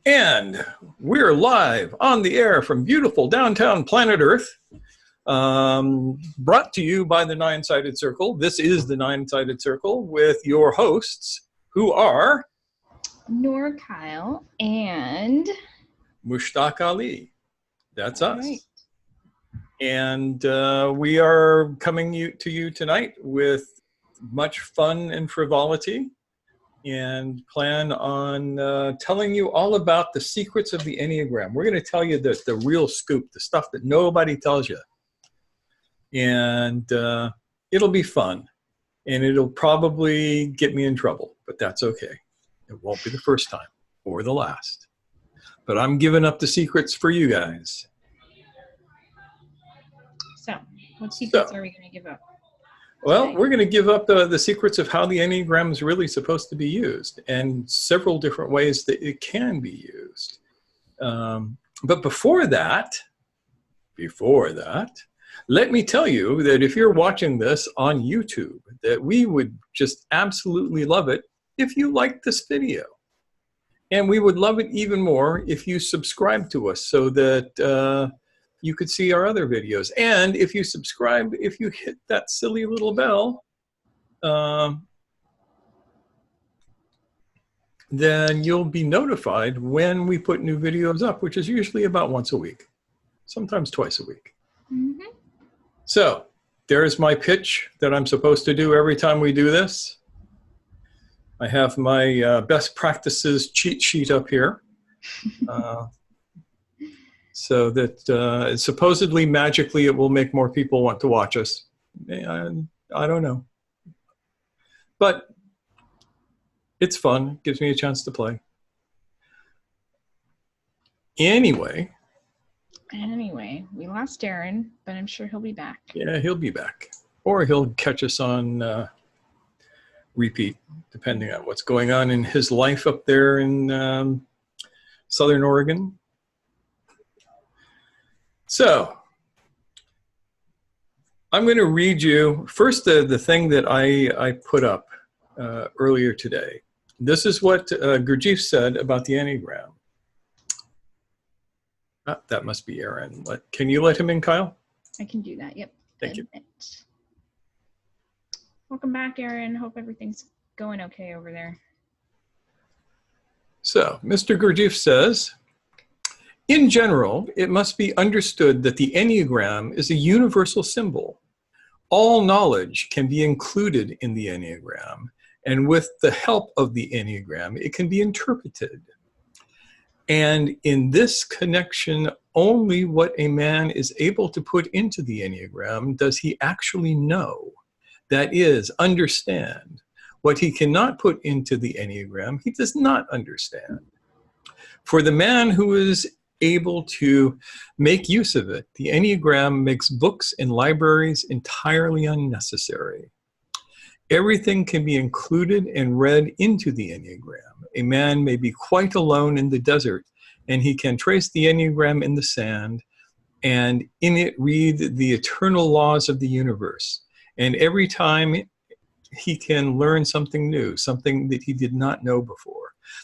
And we're live on the air from beautiful downtown planet Earth, brought to you by the Nine-Sided Circle. This is the Nine-Sided Circle with your hosts, who are Nor Kyle and Mushtaq Ali. That's us. Right. And we are coming to you tonight with much fun and frivolity, and plan on telling you all about the secrets of the Enneagram. We're going to tell you the real scoop, the stuff that nobody tells you. And it'll be fun. And it'll probably get me in trouble, but that's okay. It won't be the first time or the last. But I'm giving up the secrets for you guys. So, what secrets are we going to give up? Well, we're going to give up the secrets of how the Enneagram is really supposed to be used, and several different ways that it can be used. But before that, let me tell you that if you're watching this on YouTube, that we would just absolutely love it if you liked this video. And we would love it even more if you subscribe to us so that you could see our other videos. And if you subscribe, if you hit that silly little bell, then you'll be notified when we put new videos up, which is usually about once a week, sometimes twice a week. Mm-hmm. So there's my pitch that I'm supposed to do every time we do this. I have my best practices cheat sheet up here. So that supposedly magically it will make more people want to watch us. I don't know. But it's fun. It gives me a chance to play. Anyway, we lost Aaron, but I'm sure he'll be back. Yeah, he'll be back. Or he'll catch us on repeat, depending on what's going on in his life up there in Southern Oregon. So, I'm going to read you first the thing that I put up earlier today. This is what Gurdjieff said about the Enneagram. That must be Aaron. Can you let him in, Kyle? I can do that, yep. Thank you. Welcome back, Aaron. Hope everything's going okay over there. So, Mr. Gurdjieff says, in general, it must be understood that the Enneagram is a universal symbol. All knowledge can be included in the Enneagram, and with the help of the Enneagram, it can be interpreted. And in this connection, only what a man is able to put into the Enneagram does he actually know. That is, understand. What he cannot put into the Enneagram, he does not understand. For the man who is able to make use of it, the Enneagram makes books and libraries entirely unnecessary. Everything can be included and read into the Enneagram. A man may be quite alone in the desert, and he can trace the Enneagram in the sand, and in it read the eternal laws of the universe. And every time he can learn something new, something that he did not know before.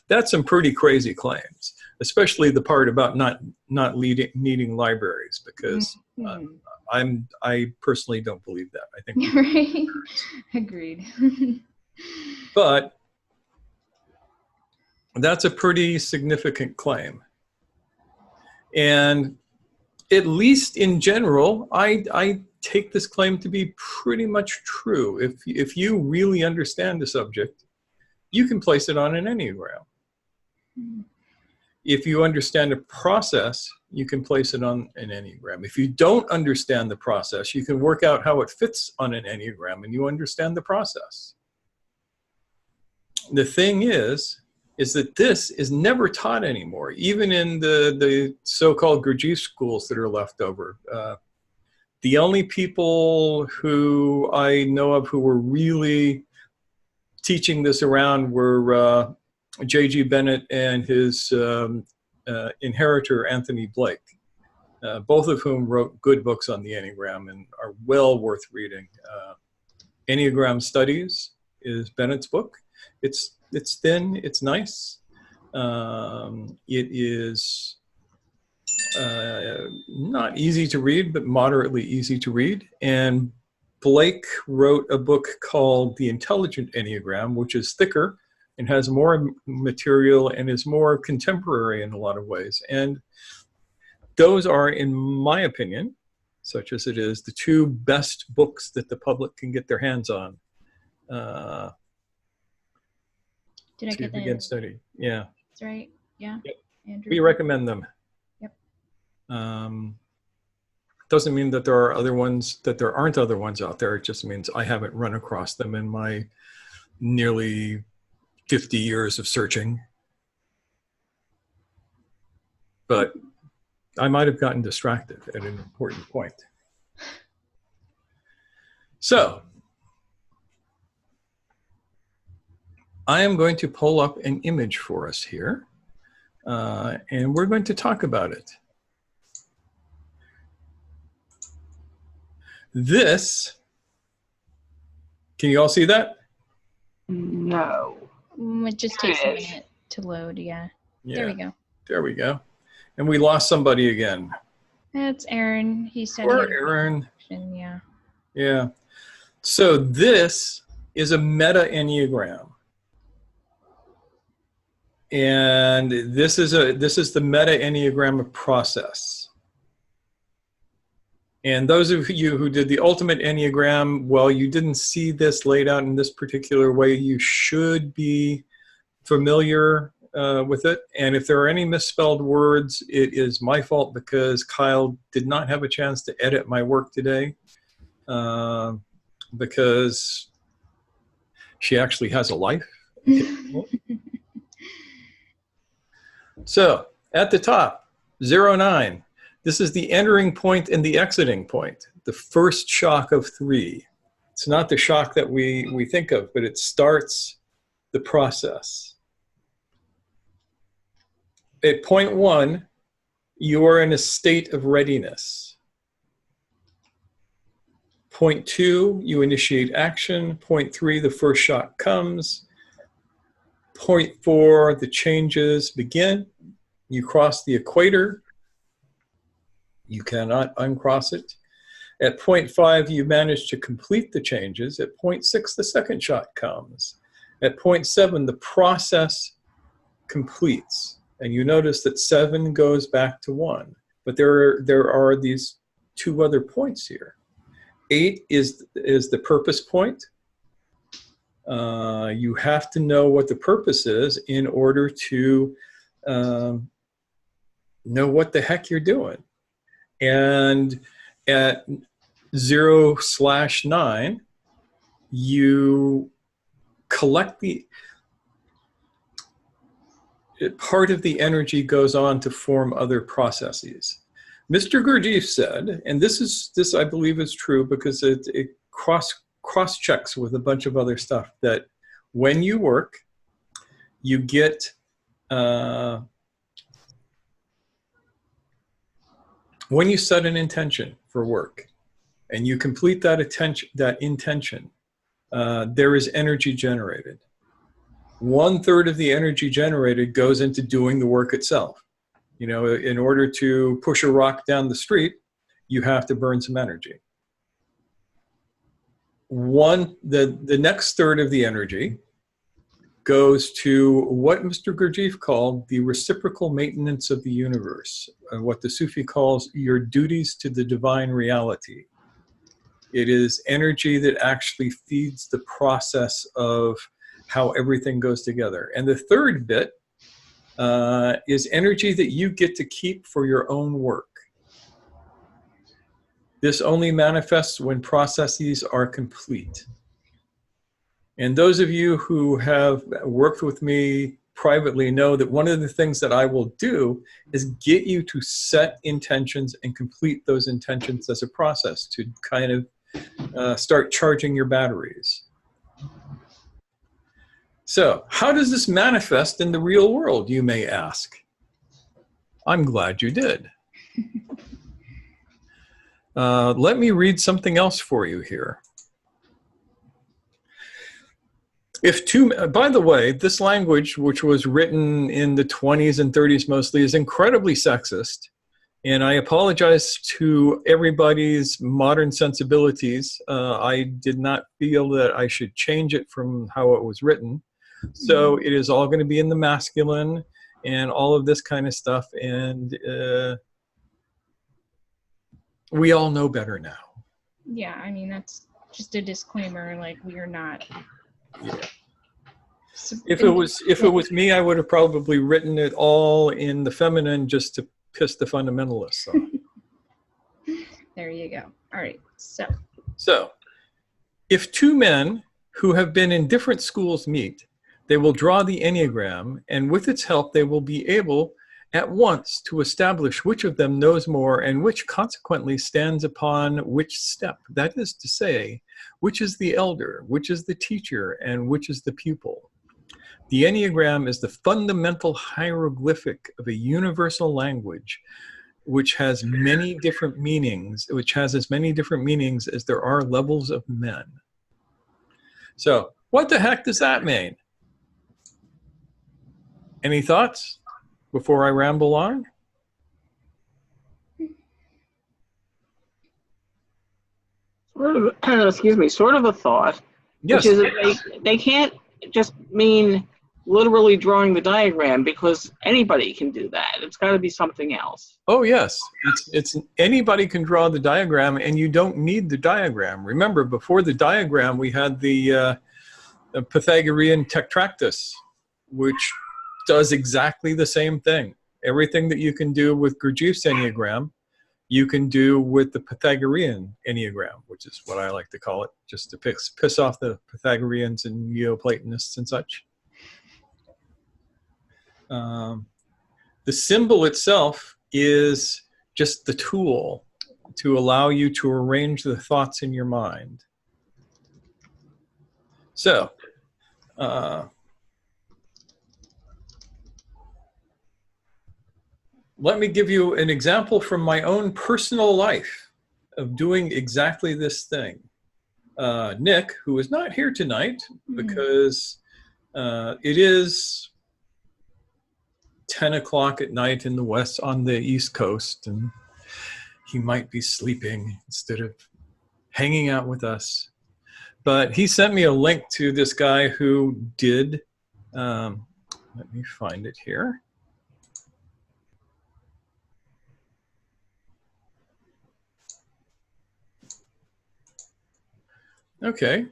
That's some pretty crazy claims, especially the part about not needing libraries, because I personally don't believe that. I think right. Agreed. But that's a pretty significant claim. And at least in general, I take this claim to be pretty much true. If you really understand the subject, you can place it on an Enneagram. If you understand a process, you can place it on an Enneagram. If you don't understand the process, you can work out how it fits on an Enneagram, and you understand the process. The thing is that this is never taught anymore, even in the so-called Gurdjieff schools that are left over. The only people who I know of who were really teaching this around were J.G. Bennett and his inheritor, Anthony Blake, both of whom wrote good books on the Enneagram and are well worth reading. Enneagram Studies is Bennett's book. It's thin, it's nice. It is not easy to read, but moderately easy to read. And Blake wrote a book called The Intelligent Enneagram, which is thicker and has more material and is more contemporary in a lot of ways. And those are, in my opinion, such as it is, the two best books that the public can get their hands on Did I to get that? begin study. Yeah. That's right. Yeah. Yep. Andrew. We recommend them. Yep. Doesn't mean that there are other ones, that there aren't other ones out there. It just means I haven't run across them in my nearly 50 years of searching. But I might have gotten distracted at an important point. So, I am going to pull up an image for us here, and we're going to talk about it. This, can you all see that? No. It just takes a minute to load, yeah. There we go. There we go. And we lost somebody again. That's Aaron. He said Poor Aaron. Yeah. Yeah. So this is a meta-enneagram. And this is the meta-enneagram process. And those of you who did the ultimate enneagram, well, you didn't see this laid out in this particular way. You should be familiar with it. And if there are any misspelled words, it is my fault because Kyle did not have a chance to edit my work today because she actually has a life. So at the top, 09. This is the entering point and the exiting point, the first shock of 3. It's not the shock that we think of, but it starts the process. At point 1, you are in a state of readiness. Point 2, you initiate action. Point 3, the first shock comes. Point 4, the changes begin. You cross the equator. You cannot uncross it. At point 5, you manage to complete the changes. At point 6, the second shock comes. At point 7, the process completes. And you notice that 7 goes back to 1. But there are these 2 other points here. 8 is the purpose point. You have to know what the purpose is in order to know what the heck you're doing. And at 0/9, you collect part of the energy goes on to form other processes. Mr. Gurdjieff said, and this I believe is true because it cross-checks with a bunch of other stuff, that when you work, you get when you set an intention for work and you complete that intention, there is energy generated. 1/3 of the energy generated goes into doing the work itself. You know, in order to push a rock down the street, you have to burn some energy. The next third of the energy goes to what Mr. Gurdjieff called the reciprocal maintenance of the universe, what the Sufi calls your duties to the divine reality. It is energy that actually feeds the process of how everything goes together. And the third bit is energy that you get to keep for your own work. This only manifests when processes are complete. And those of you who have worked with me privately know that one of the things that I will do is get you to set intentions and complete those intentions as a process to kind of start charging your batteries. So, how does this manifest in the real world, you may ask? I'm glad you did. Let me read something else for you here. By the way, this language, which was written in the 20s and 30s mostly, is incredibly sexist. And I apologize to everybody's modern sensibilities. I did not feel that I should change it from how it was written. So it is all going to be in the masculine and all of this kind of stuff. And we all know better now. Yeah, I mean, that's just a disclaimer. Like, we are not. Yeah. If it was me, I would have probably written it all in the feminine just to piss the fundamentalists off. There you go. All right. So, if two men who have been in different schools meet, they will draw the Enneagram, and with its help, they will be able at once to establish which of them knows more and which consequently stands upon which step. That is to say, which is the elder, which is the teacher, and which is the pupil. The Enneagram is the fundamental hieroglyphic of a universal language which has many different meanings, which has as many different meanings as there are levels of men. So, what the heck does that mean? Any thoughts before I ramble on? Sort of a thought. Yes. Which is they can't just mean literally drawing the diagram, because anybody can do that. It's got to be something else. Oh yes, it's anybody can draw the diagram, and you don't need the diagram. Remember, before the diagram, we had the Pythagorean tetractys, which does exactly the same thing. Everything that you can do with Gurdjieff's Enneagram, you can do with the Pythagorean Enneagram, which is what I like to call it, just to piss off the Pythagoreans and Neoplatonists and such. The symbol itself is just the tool to allow you to arrange the thoughts in your mind. So, let me give you an example from my own personal life of doing exactly this thing. Nick, who is not here tonight because it is 10 o'clock at night in the west on the East Coast, and he might be sleeping instead of hanging out with us. But he sent me a link to this guy who did, let me find it here. Okay.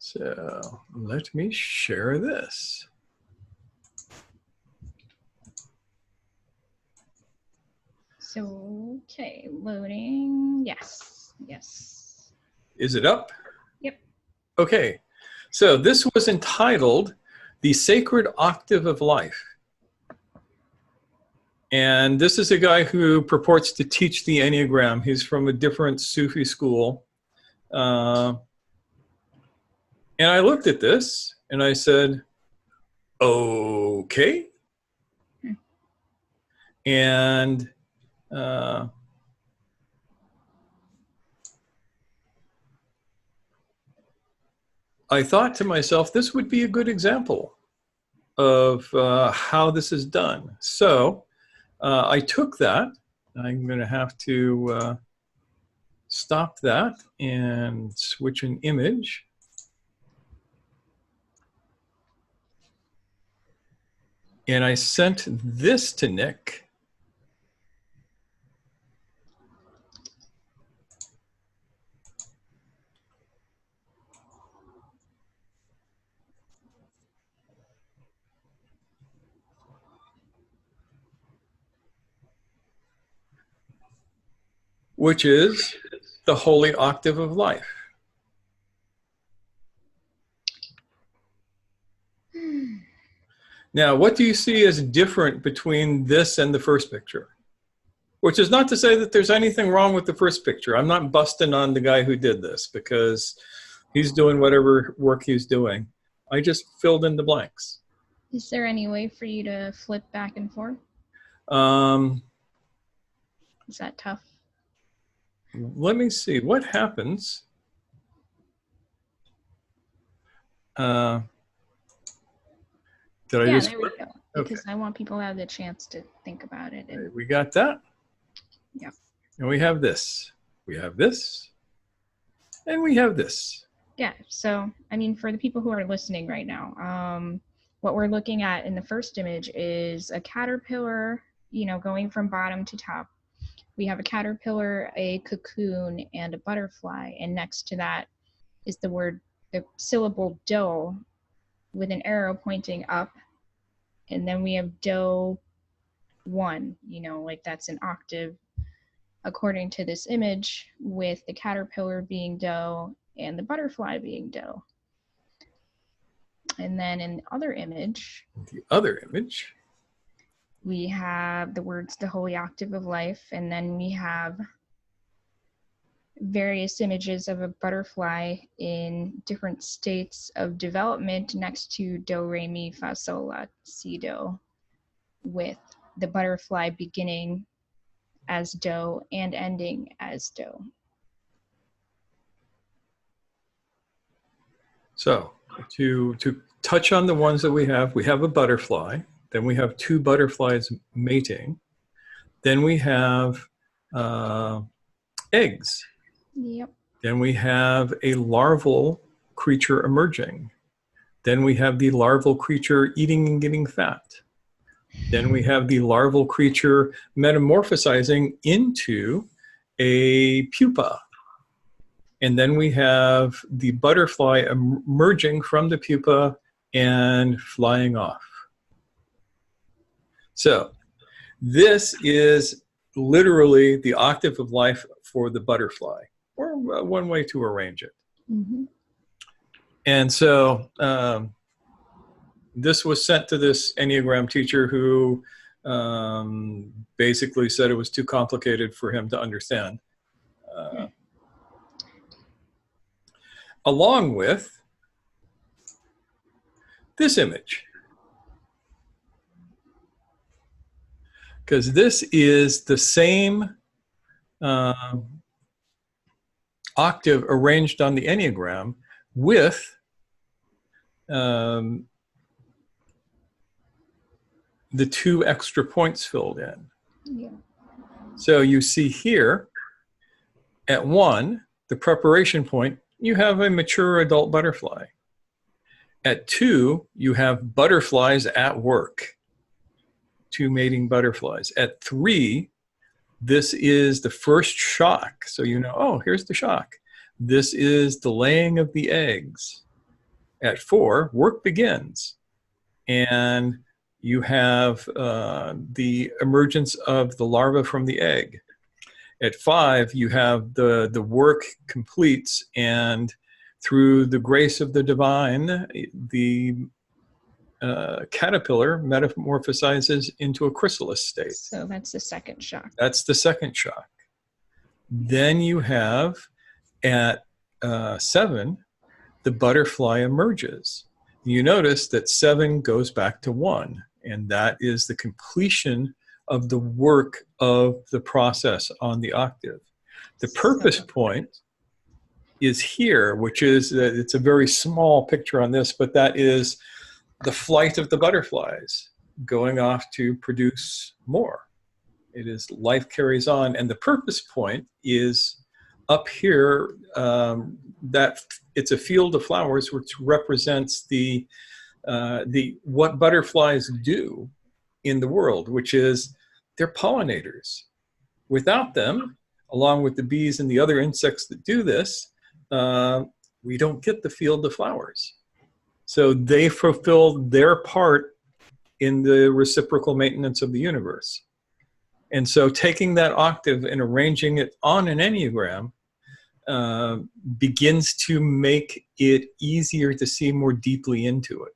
So let me share this. So, okay, loading. Yes. Is it up? Yep. Okay. So this was entitled The Sacred Octave of Life. And this is a guy who purports to teach the Enneagram. He's from a different Sufi school. And I looked at this and I said, okay. And I thought to myself, this would be a good example of how this is done. So I took that. I'm going to have to stop that and switch an image. And I sent this to Nick. Which is the Holy Octave of Life. Now, what do you see as different between this and the first picture? Which is not to say that there's anything wrong with the first picture. I'm not busting on the guy who did this because he's doing whatever work he's doing. I just filled in the blanks. Is there any way for you to flip back and forth? Is that tough? let me see what happens. Did I Yeah, just there we go. Okay. Because I want people to have the chance to think about it. And, We got that. yeah. And we have this. We have this. And we have this. Yeah. So, I mean, for the people who are listening right now, what we're looking at in the first image is a caterpillar, you know, going from bottom to top. We have a caterpillar, a cocoon, and a butterfly. And next to that is the syllable dough with an arrow pointing up. And then we have dough 1, you know, like that's an octave according to this image, with the caterpillar being dough and the butterfly being dough. And then in the other image, we have the words the holy octave of life, and then we have various images of a butterfly in different states of development next to do, re, mi, fa, sol, la, si, do, with the butterfly beginning as do and ending as do. So to touch on the ones that we have a butterfly, then we have 2 butterflies mating, then we have eggs. Yep. Then we have a larval creature emerging. Then we have the larval creature eating and getting fat. Then we have the larval creature metamorphosizing into a pupa. And then we have the butterfly emerging from the pupa and flying off. So this is literally the octave of life for the butterfly, or one way to arrange it. Mm-hmm. And so this was sent to this Enneagram teacher who basically said it was too complicated for him to understand. Along with this image. Because this is the same octave arranged on the Enneagram with the 2 extra points filled in. Yeah. So you see here at 1, the preparation point, you have a mature adult butterfly. At 2, you have butterflies at work, 2 mating butterflies. At 3, this is the first shock. So you know, oh, here's the shock. This is the laying of the eggs. At 4, work begins. And you have the emergence of the larva from the egg. At 5, you have the work completes, and through the grace of the divine, the caterpillar metamorphosizes into a chrysalis state. So that's the second shock. That's the second shock. Then you have at 7, the butterfly emerges. You notice that 7 goes back to 1, and that is the completion of the work of the process on the octave. The purpose point is here, which is, it's a very small picture on this, but that is the flight of the butterflies going off to produce more. It is life carries on, and the purpose point is up here, that it's a field of flowers which represents the what butterflies do in the world, which is they're pollinators. Without them, along with the bees and the other insects that do this, we don't get the field of flowers. So they fulfill their part in the reciprocal maintenance of the universe. And so taking that octave and arranging it on an Enneagram begins to make it easier to see more deeply into it.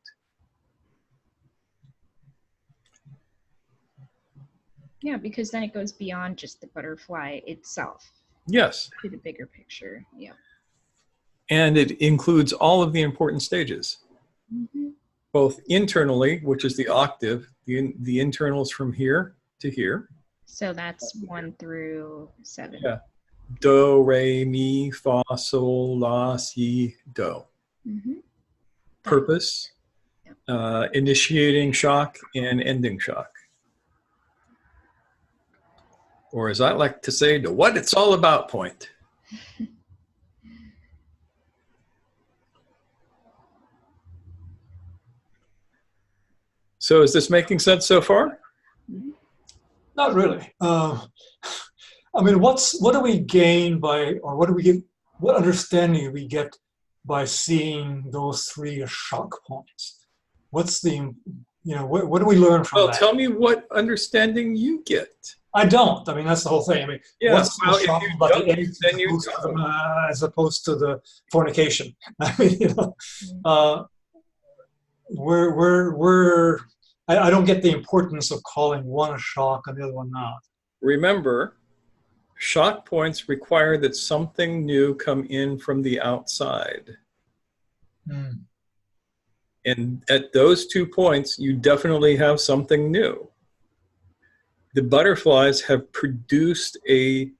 Yeah, because then it goes beyond just the butterfly itself. Yes. To the bigger picture, yeah. And it includes all of the important stages. Mm-hmm. Both internally, which is the octave, the internals from here to here. So that's 1 through 7. Yeah. do, re, mi, fa, sol, la, si, do. Mm-hmm. Purpose, initiating shock, and ending shock. Or as I like to say, the what it's all about point. So is this making sense so far? Not really. I mean, what do we gain by, or what do we get, what understanding do we get by seeing those three shock points? What's the, what do we learn from that? Well, tell me what understanding you get. I don't. I mean, that's the whole thing. I mean, Yeah, what's well, so shocking about the eggs as opposed to the fornication? I mean, I don't get the importance of calling one a shock and the other one not. Remember, shock points require that something new come in from the outside. And at those 2 points, you definitely have something new. The butterflies have produced a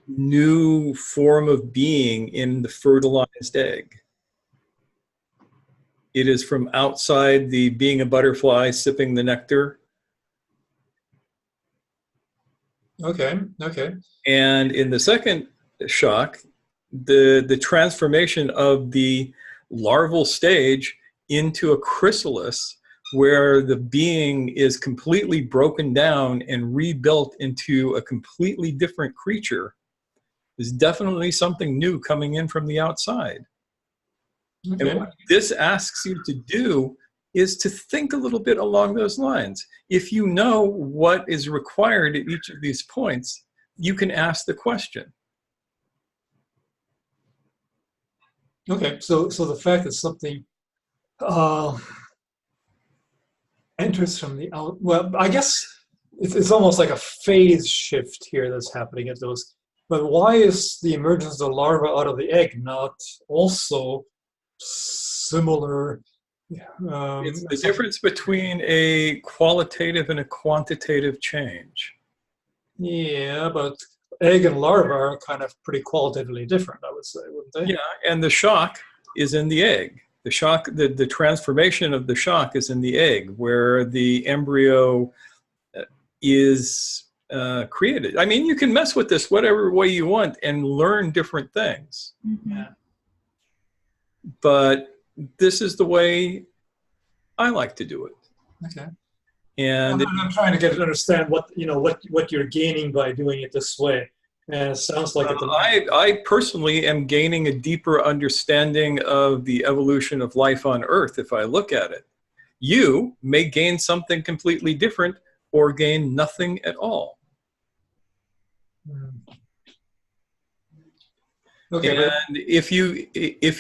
new form of being in the fertilized egg. It is from outside the being a butterfly sipping the nectar. Okay. And in the second shock, the transformation of the larval stage into a chrysalis, where the being is completely broken down and rebuilt into a completely different creature, is definitely something new coming in from the outside. Okay. And what this asks you to do is to think a little bit along those lines. If you know what is required at each of these points, you can ask the question. Okay, so the fact that something enters from the out, well, I guess it's almost like a phase shift here that's happening at those. But why is the emergence of the larva out of the egg not also similar? It's the difference between a qualitative and a quantitative change. Yeah, but egg and larva are kind of pretty qualitatively different, I would say, wouldn't they? Yeah, and the shock is in the egg. The shock, the transformation of the shock is in the egg, where the embryo is created. I mean, you can mess with this whatever way you want and learn different things. Mm-hmm. Yeah. But this is the way I like to do it. Okay. And I'm trying to understand what you're gaining by doing it this way. And it sounds like I personally am gaining a deeper understanding of the evolution of life on Earth if I look at it. You may gain something completely different or gain nothing at all. Okay, and if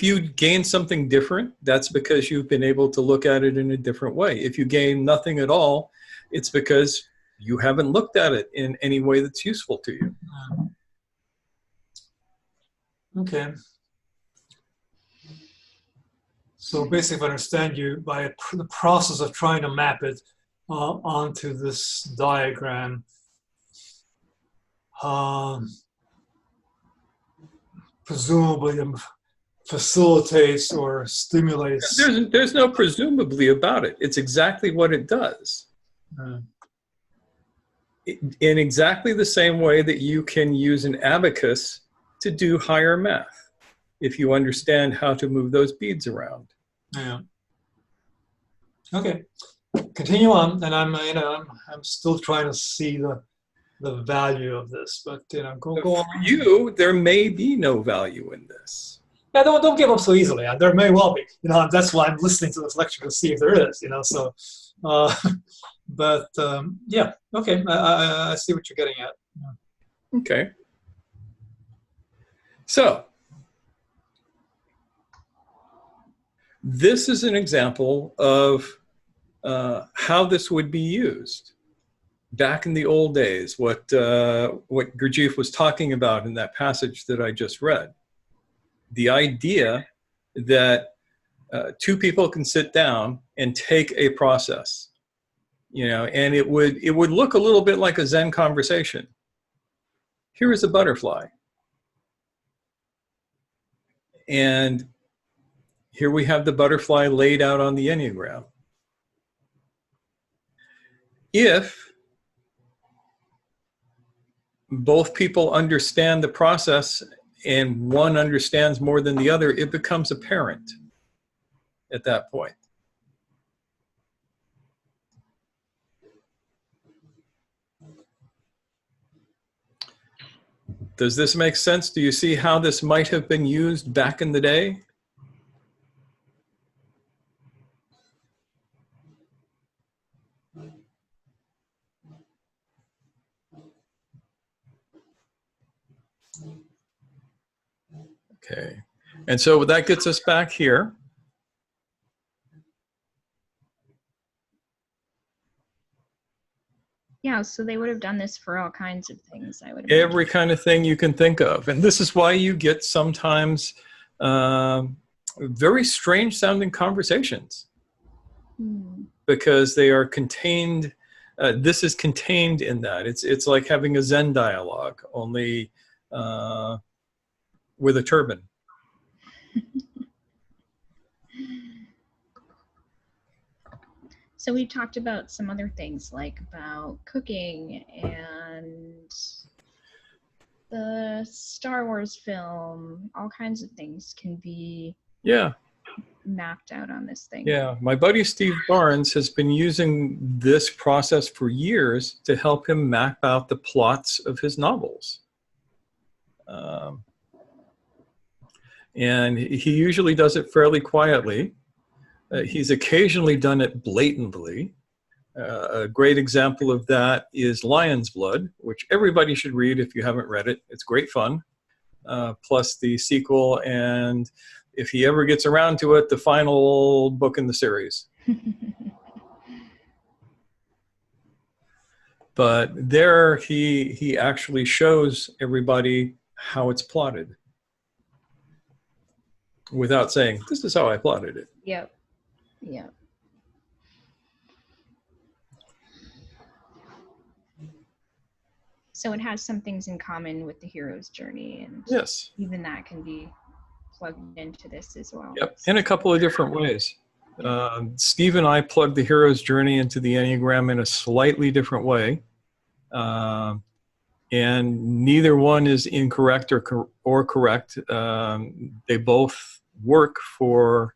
you gain something different, that's because you've been able to look at it in a different way. If you gain nothing at all, it's because you haven't looked at it in any way that's useful to you. Okay. So basically, if I understand you, by the process of trying to map it onto this diagram, presumably facilitates or stimulates. There's no presumably about it. It's exactly what it does. In exactly the same way that you can use an abacus to do higher math, if you understand how to move those beads around. Yeah. Okay. Continue on, and I'm still trying to see the value of this, but go on. For you, there may be no value in this. Yeah, don't give up so easily. There may well be. That's why I'm listening to this lecture to see if there is. So, but yeah, okay. I see what you're getting at. Yeah. Okay. So, this is an example of how this would be used. Back in the old days, what Gurdjieff was talking about in that passage that I just read. The idea that two people can sit down and take a process, and it would look a little bit like a Zen conversation. here is a butterfly. And here we have the butterfly laid out on the Enneagram. If both people understand the process and one understands more than the other, it becomes apparent at that point. Does this make sense? Do you see how this might have been used back in the day? Okay, and so that gets us back here. Yeah, so they would have done this for all kinds of things, I would imagine. Every kind of thing you can think of. And this is why you get sometimes very strange sounding conversations. Because they are contained, this is contained in that. It's like having a Zen dialogue, only with a turban. So we talked about some other things, like about cooking and the Star Wars film. All kinds of things can be mapped out on this thing. Yeah, my buddy Steve Barnes has been using this process for years to help him map out the plots of his novels. And he usually does it fairly quietly. He's occasionally done it blatantly. A great example of that is Lion's Blood, which everybody should read if you haven't read it. It's great fun, plus the sequel, and if he ever gets around to it, the final book in the series. But there he actually shows everybody how it's plotted without saying, this is how I plotted it. Yep. Yeah. So it has some things in common with the hero's journey, and yes, even that can be plugged into this as well. Yep, in a couple of different ways. Steve and I plugged the hero's journey into the Enneagram in a slightly different way, and neither one is incorrect or correct. They both work for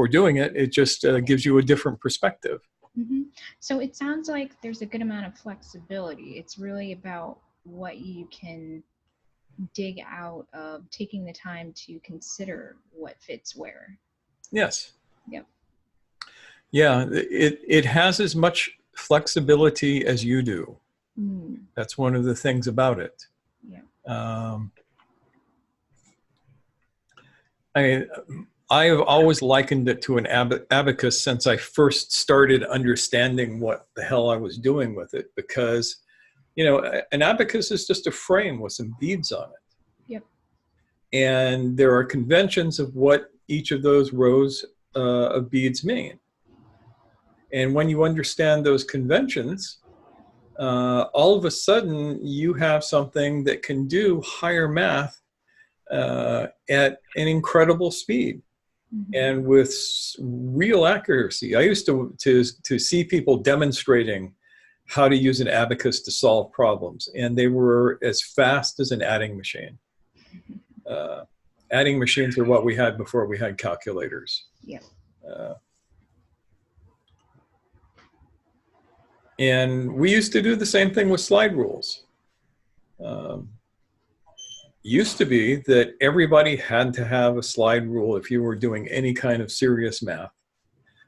doing it. It just gives you a different perspective. Mm-hmm. So it sounds like there's a good amount of flexibility. It's really about what you can dig out of taking the time to consider what fits where. Yes. Yep. Yeah, it has as much flexibility as you do. Mm. That's one of the things about it. Yeah. I've always likened it to an abacus since I first started understanding what the hell I was doing with it, because, you know, an abacus is just a frame with some beads on it. Yep. And there are conventions of what each of those rows of beads mean. And when you understand those conventions, all of a sudden you have something that can do higher math at an incredible speed. Mm-hmm. And with real accuracy. I used to see people demonstrating how to use an abacus to solve problems, and they were as fast as an adding machine. Adding machines are what we had before we had calculators. Yeah. And we used to do the same thing with slide rules. Used to be that everybody had to have a slide rule if you were doing any kind of serious math,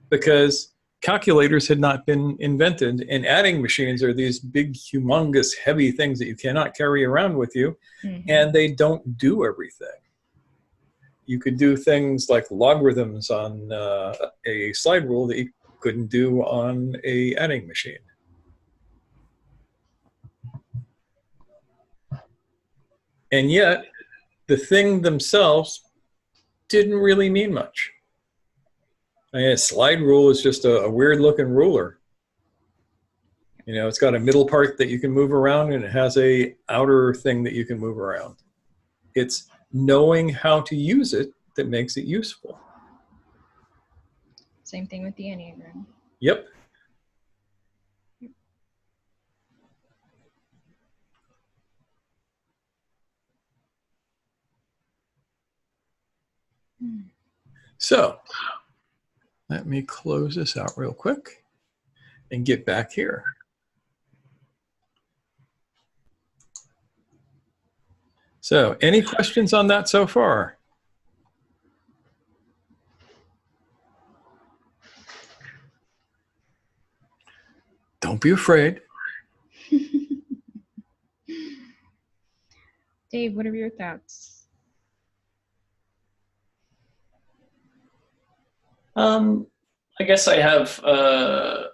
because calculators had not been invented, and adding machines are these big, humongous, heavy things that you cannot carry around with you, mm-hmm. and they don't do everything. You could do things like logarithms on a slide rule that you couldn't do on a adding machine. And yet, the thing themselves didn't really mean much. I mean, a slide rule is just a weird-looking ruler. You know, it's got a middle part that you can move around, and it has a outer thing that you can move around. It's knowing how to use it that makes it useful. Same thing with the Enneagram. Yep. So let me close this out real quick and get back here. So any questions on that so far? Don't be afraid. Dave, what are your thoughts? I guess I have,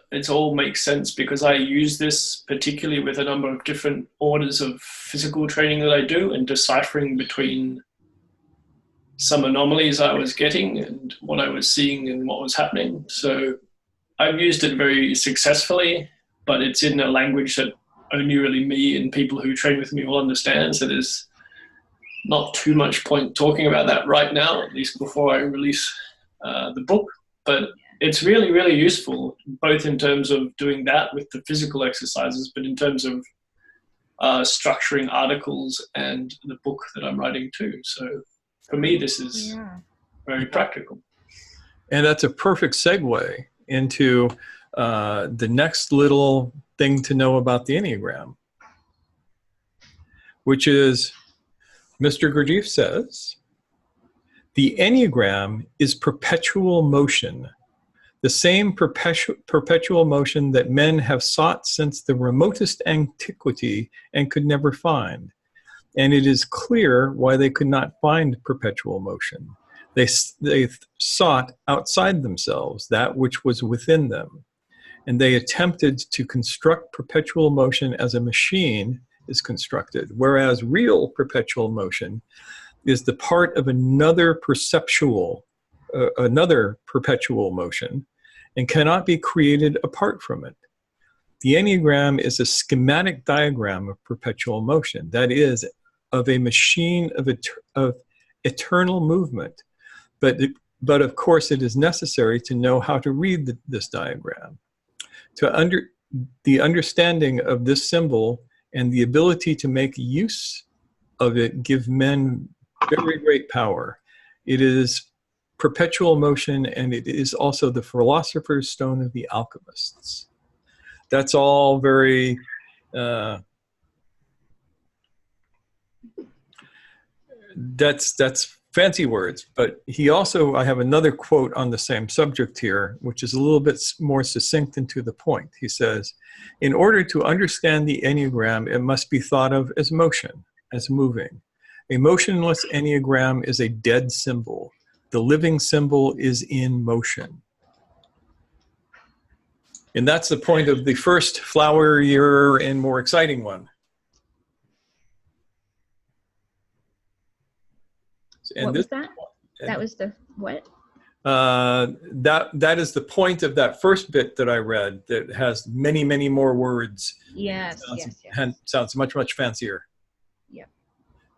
it all makes sense because I use this particularly with a number of different orders of physical training that I do, and deciphering between some anomalies I was getting and what I was seeing and what was happening. So I've used it very successfully, but it's in a language that only really me and people who train with me will understand. So there's not too much point talking about that right now, at least before I release the book. But it's really, really useful, both in terms of doing that with the physical exercises, but in terms of structuring articles and the book that I'm writing too. So for me, this is very practical. And that's a perfect segue into the next little thing to know about the Enneagram, which is Mr. Gurdjieff says, the Enneagram is perpetual motion, the same perpetual motion that men have sought since the remotest antiquity and could never find. And it is clear why they could not find perpetual motion. They sought outside themselves that which was within them. And they attempted to construct perpetual motion as a machine is constructed, whereas real perpetual motion is the part of another perpetual motion and cannot be created apart from it. The Enneagram is a schematic diagram of perpetual motion, that is, of a machine of eternal movement. But of course, it is necessary to know how to read this diagram. The understanding of this symbol and the ability to make use of it give men very great power. It is perpetual motion, and it is also the philosopher's stone of the alchemists. That's all very that's fancy words, but I have another quote on the same subject here, which is a little bit more succinct and to the point. He says, in order to understand the Enneagram, it must be thought of as motion, as moving. A motionless Enneagram is a dead symbol. The living symbol is in motion. And that's the point of the first flowerier and more exciting one. And what was that? That was the what? That is the point of that first bit that I read that has many, many more words. Yes, Sounds much, much fancier. Yep.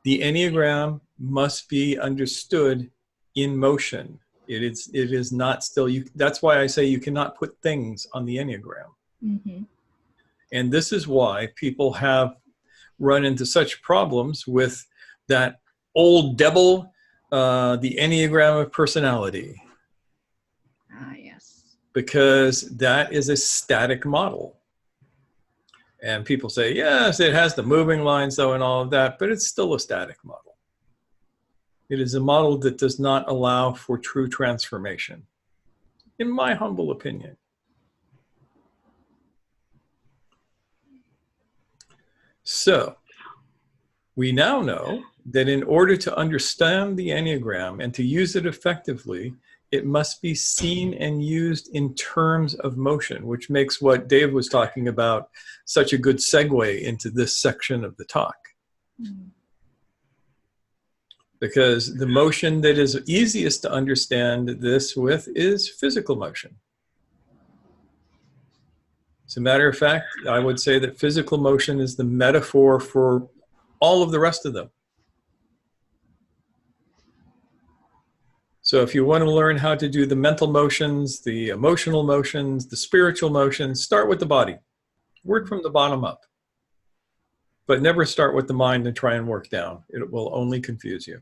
The Enneagram must be understood in motion. It is not still. That's why I say you cannot put things on the Enneagram. Mm-hmm. And this is why people have run into such problems with that old devil, the Enneagram of personality. Ah, yes. Because that is a static model. And people say, yes, it has the moving lines though and all of that, but it's still a static model. It is a model that does not allow for true transformation, in my humble opinion. So, we now know that in order to understand the Enneagram and to use it effectively, it must be seen and used in terms of motion, which makes what Dave was talking about such a good segue into this section of the talk. Mm-hmm. Because the motion that is easiest to understand this with is physical motion. As a matter of fact, I would say that physical motion is the metaphor for all of the rest of them. So if you want to learn how to do the mental motions, the emotional motions, the spiritual motions, start with the body. Work from the bottom up. But never start with the mind and try and work down. It will only confuse you.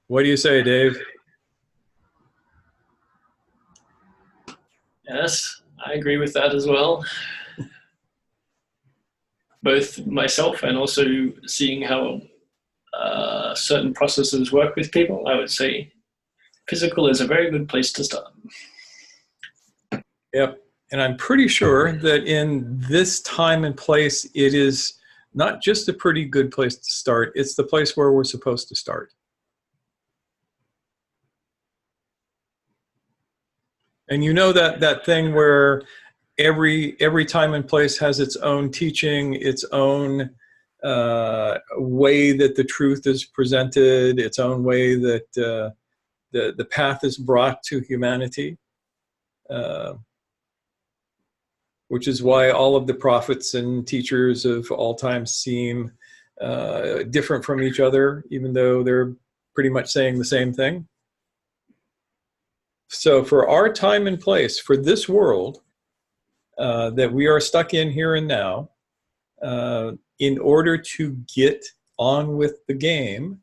What do you say, Dave? Yes, I agree with that as well. Both myself and also seeing how certain processes work with people, I would say physical is a very good place to start. Yep. And I'm pretty sure that in this time and place, it is not just a pretty good place to start, it's the place where we're supposed to start. And you know that thing where every time and place has its own teaching, its own way that the truth is presented, its own way that the path is brought to humanity, which is why all of the prophets and teachers of all time seem different from each other, even though they're pretty much saying the same thing. So for our time and place, for this world that we are stuck in here and now, in order to get on with the game,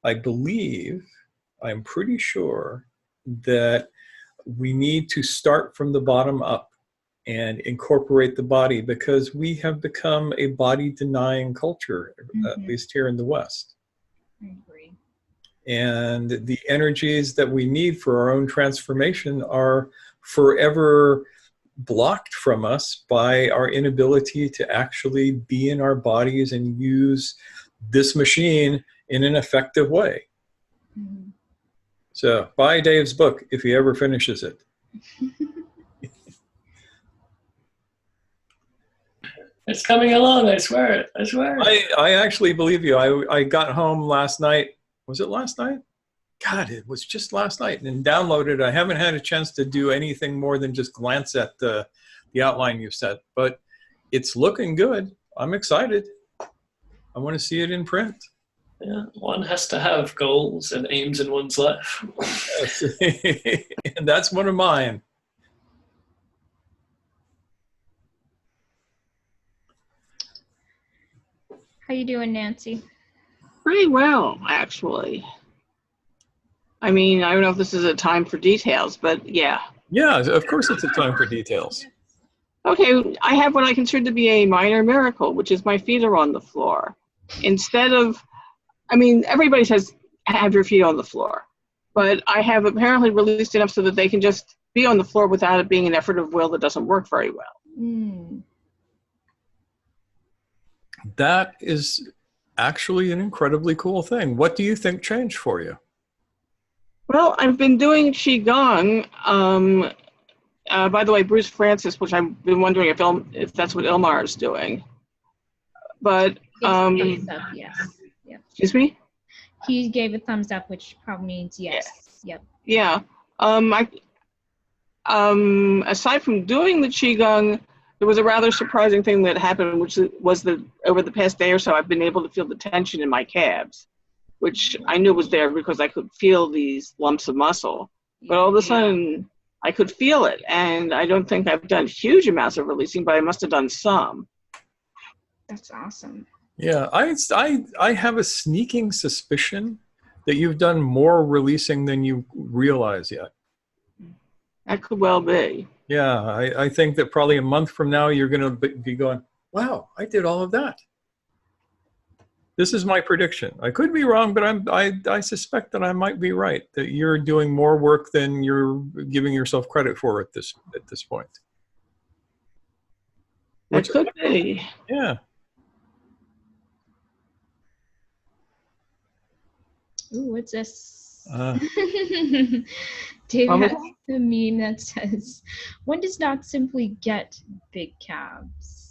I'm pretty sure that we need to start from the bottom up and incorporate the body, because we have become a body-denying culture, at least here in the West. I agree. And the energies that we need for our own transformation are forever blocked from us by our inability to actually be in our bodies and use this machine in an effective way. Mm-hmm. So buy Dave's book if he ever finishes it. It's coming along, I swear it. I swear it. I actually believe you. I got home last night. Was it last night? God, it was just last night, and downloaded it. I haven't had a chance to do anything more than just glance at the outline you've set, but it's looking good. I'm excited. I want to see it in print. Yeah, one has to have goals and aims in one's life. Yes. And that's one of mine. How you doing, Nancy? Pretty well, actually. I mean, I don't know if this is a time for details, but yeah. Yeah, of course it's a time for details. Okay, I have what I consider to be a minor miracle, which is my feet are on the floor. Instead of, I mean, everybody says, have your feet on the floor. But I have apparently released enough so that they can just be on the floor without it being an effort of will that doesn't work very well. Mm. That is actually an incredibly cool thing. What do you think changed for you? Well, I've been doing Qigong. By the way, Bruce Francis, which I've been wondering if that's what Ilmar is doing. But, Thumbs up, yes. Yep. Excuse me? He gave a thumbs up, which probably means yes. Yeah. Yep. Yeah. Aside from doing the Qigong, there was a rather surprising thing that happened, which was that over the past day or so, I've been able to feel the tension in my calves, which I knew was there because I could feel these lumps of muscle. But all of a sudden, I could feel it, and I don't think I've done huge amounts of releasing, but I must have done some. That's awesome. Yeah, I have a sneaking suspicion that you've done more releasing than you realize yet. That could well be. Yeah, I think that probably a month from now, you're going to be going, wow, I did all of that. This is my prediction. I could be wrong, but I suspect that I might be right, that you're doing more work than you're giving yourself credit for at this point. That could be. Yeah. Ooh, what's this? Dave has the meme that says, one does not simply get big calves.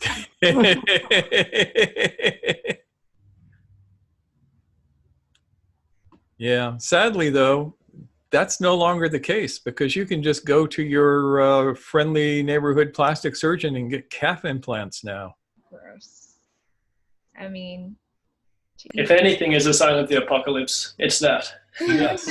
Yeah. Sadly, though, that's no longer the case, because you can just go to your friendly neighborhood plastic surgeon and get calf implants now. Gross. I mean, if anything is a sign of the apocalypse, it's that. Yes.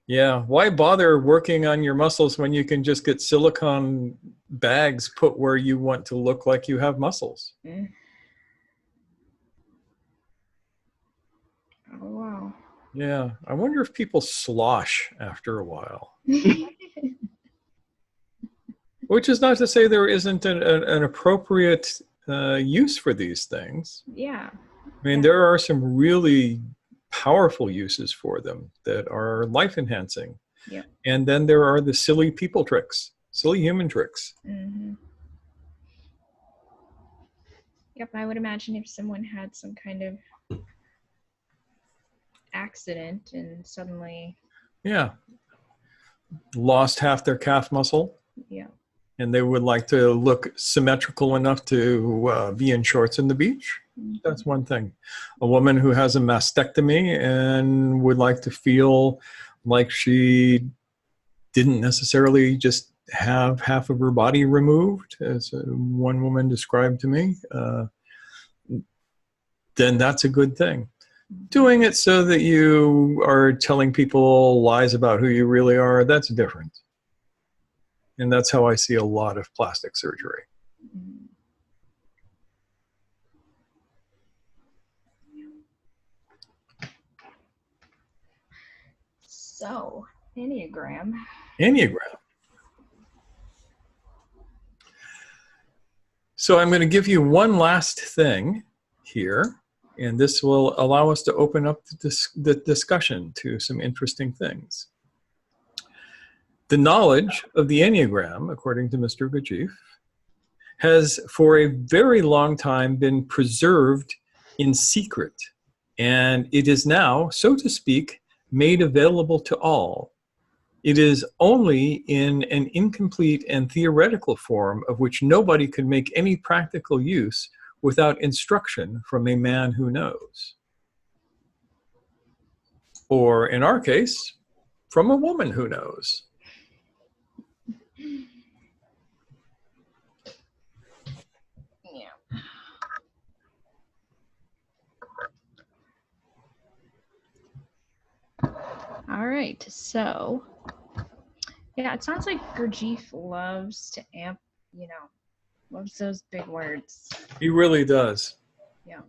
Yeah, why bother working on your muscles when you can just get silicone bags put where you want to look like you have muscles? Mm. Oh, wow. Yeah, I wonder if people slosh after a while. Which is not to say there isn't an appropriate use for these things. Yeah. I mean, there are some really powerful uses for them that are life-enhancing. Yeah. And then there are the silly people tricks, silly human tricks. Mm-hmm. Yep, I would imagine if someone had some kind of accident and suddenly... Yeah. Lost half their calf muscle. Yeah. And they would like to look symmetrical enough to be in shorts in the beach. Mm-hmm. That's one thing. A woman who has a mastectomy and would like to feel like she didn't necessarily just have half of her body removed, as one woman described to me, then that's a good thing. Doing it so that you are telling people lies about who you really are, that's different. And that's how I see a lot of plastic surgery. So, Enneagram. So I'm going to give you one last thing here, and this will allow us to open up the discussion to some interesting things. The knowledge of the Enneagram, according to Mr. Gurdjieff, has for a very long time been preserved in secret, and it is now, so to speak, made available to all. It is only in an incomplete and theoretical form of which nobody can make any practical use without instruction from a man who knows. Or in our case, from a woman who knows. All right, so yeah, it sounds like Gurdjieff loves to loves those big words. He really does. Yeah.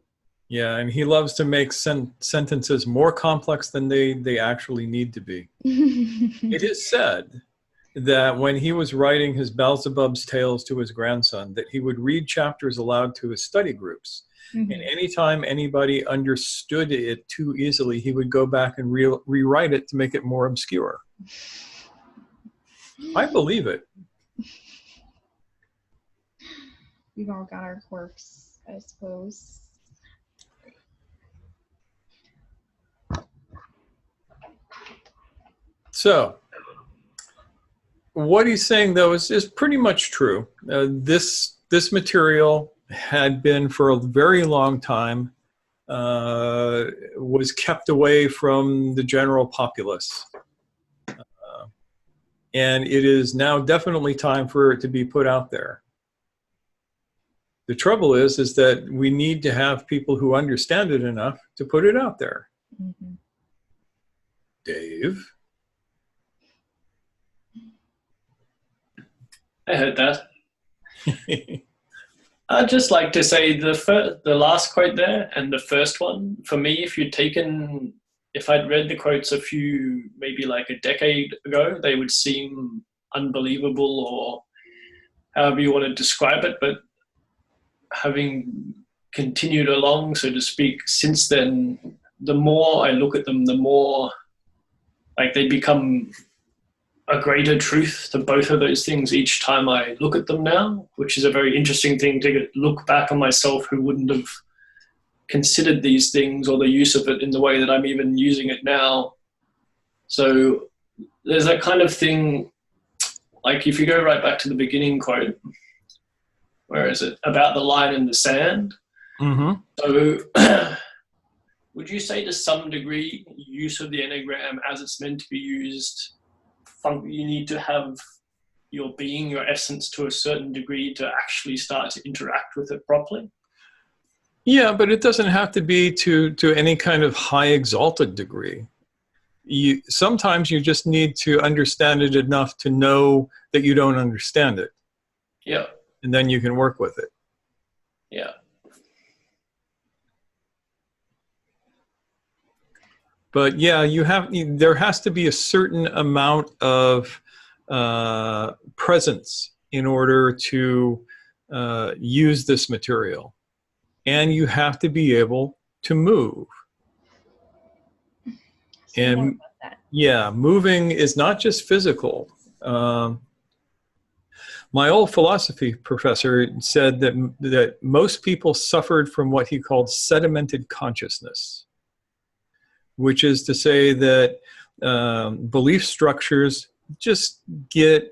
Yeah, and he loves to make sentences more complex than they actually need to be. It is said that when he was writing his Beelzebub's Tales to his grandson, that he would read chapters aloud to his study groups. Mm-hmm. And anytime anybody understood it too easily, he would go back and rewrite it to make it more obscure. I believe it. We've all got our quirks, I suppose. So, what he's saying, though, is pretty much true. This material had been for a very long time, was kept away from the general populace. And it is now definitely time for it to be put out there. The trouble is that we need to have people who understand it enough to put it out there. Mm-hmm. Dave? I heard that. I'd just like to say the last quote there and the first one, for me, if I'd read the quotes maybe like a decade ago, they would seem unbelievable or however you want to describe it. But having continued along, so to speak, since then, the more I look at them, the more like they become a greater truth to both of those things each time I look at them now, which is a very interesting thing to look back on myself who wouldn't have considered these things or the use of it in the way that I'm even using it now. So there's that kind of thing, like if you go right back to the beginning quote, where is it? About the line in the sand. Mm-hmm. So would you say to some degree use of the Enneagram as it's meant to be used, you need to have your being, your essence to a certain degree to actually start to interact with it properly? Yeah, but it doesn't have to be to any kind of high exalted degree. Sometimes you just need to understand it enough to know that you don't understand it. Yeah. And then you can work with it. Yeah. But yeah, there has to be a certain amount of presence in order to use this material. And you have to be able to move. And yeah, moving is not just physical. My old philosophy professor said that most people suffered from what he called sedimented consciousness, which is to say that belief structures just get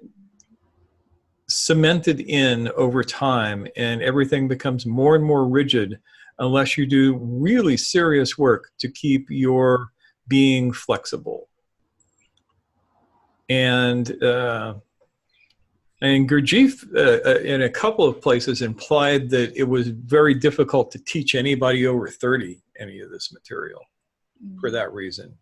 cemented in over time, and everything becomes more and more rigid unless you do really serious work to keep your being flexible. And Gurdjieff, in a couple of places, implied that it was very difficult to teach anybody over 30 any of this material for that reason.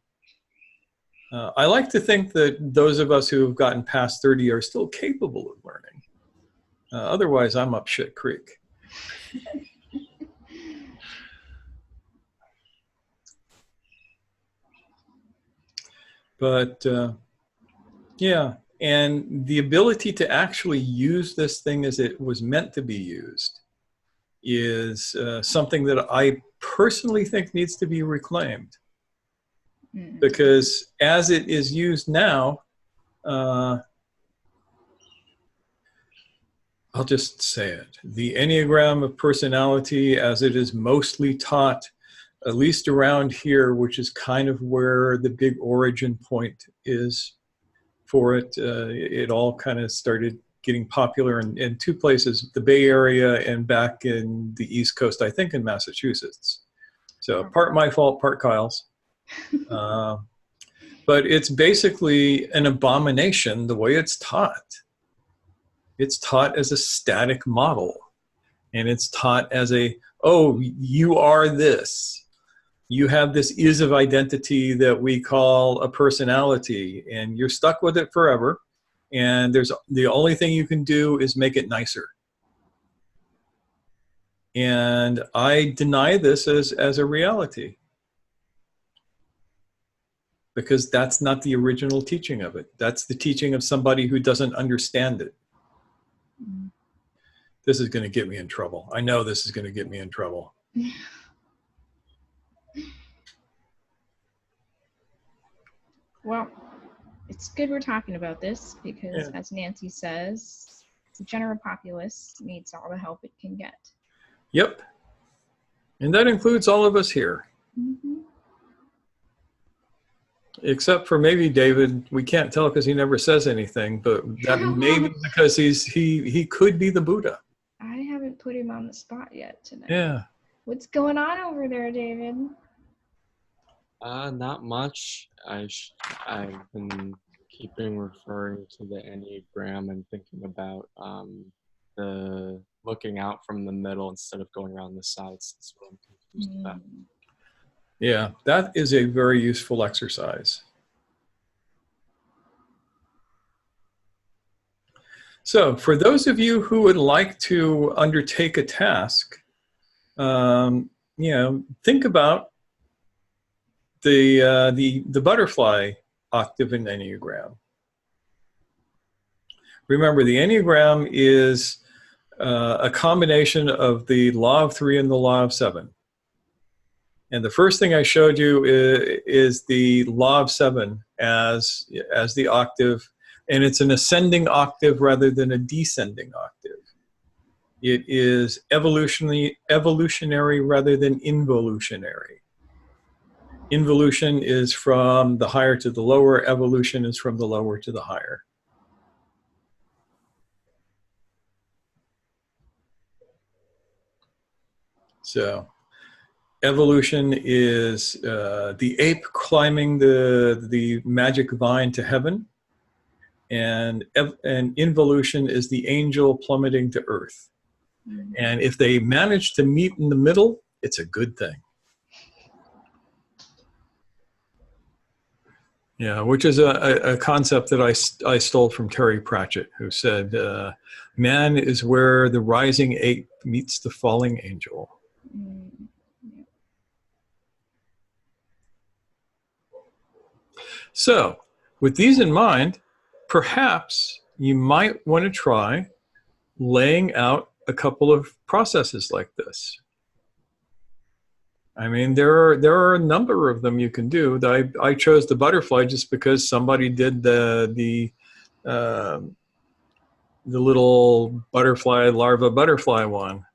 I like to think that those of us who have gotten past 30 are still capable of learning. Otherwise, I'm up shit creek. But yeah, and the ability to actually use this thing as it was meant to be used is something that I personally think needs to be reclaimed. Because as it is used now, I'll just say it. The Enneagram of personality, as it is mostly taught, at least around here, which is kind of where the big origin point is for it. It all kind of started getting popular in two places, the Bay Area and back in the East Coast, I think in Massachusetts. So part my fault, part Kyle's. But it's basically an abomination the way it's taught. It's taught as a static model. And it's taught as oh, you are this. You have this is of identity that we call a personality, and you're stuck with it forever. And the only thing you can do is make it nicer. And I deny this as a reality, because that's not the original teaching of it. That's the teaching of somebody who doesn't understand it. This is going to get me in trouble. I know this is going to get me in trouble. Well, it's good we're talking about this because, as Nancy says, the general populace needs all the help it can get. Yep. And that includes all of us here. Mm-hmm. Except for maybe David. We can't tell because he never says anything, but that may be because he could be the Buddha. I haven't put him on the spot yet tonight. Yeah. What's going on over there, David? Not much. I've been keeping referring to the Enneagram and thinking about the looking out from the middle instead of going around the sides. That's what I'm confused about. Yeah, that is a very useful exercise. So for those of you who would like to undertake a task, think about the butterfly octave in Enneagram. Remember, the Enneagram is a combination of the law of 3 and the law of 7. And the first thing I showed you is the law of 7 as the octave, and it's an ascending octave rather than a descending octave. It is evolutionary rather than involutionary. Involution is from the higher to the lower. Evolution is from the lower to the higher. So Evolution is the ape climbing the magic vine to heaven, and involution is the angel plummeting to earth. And if they manage to meet in the middle, it's a good thing. Yeah, which is a concept that I stole from Terry Pratchett, who said, man is where the rising ape meets the falling angel. So, with these in mind, perhaps you might want to try laying out a couple of processes like this. I mean, there are a number of them you can do. I chose the butterfly just because somebody did the little butterfly larva butterfly one.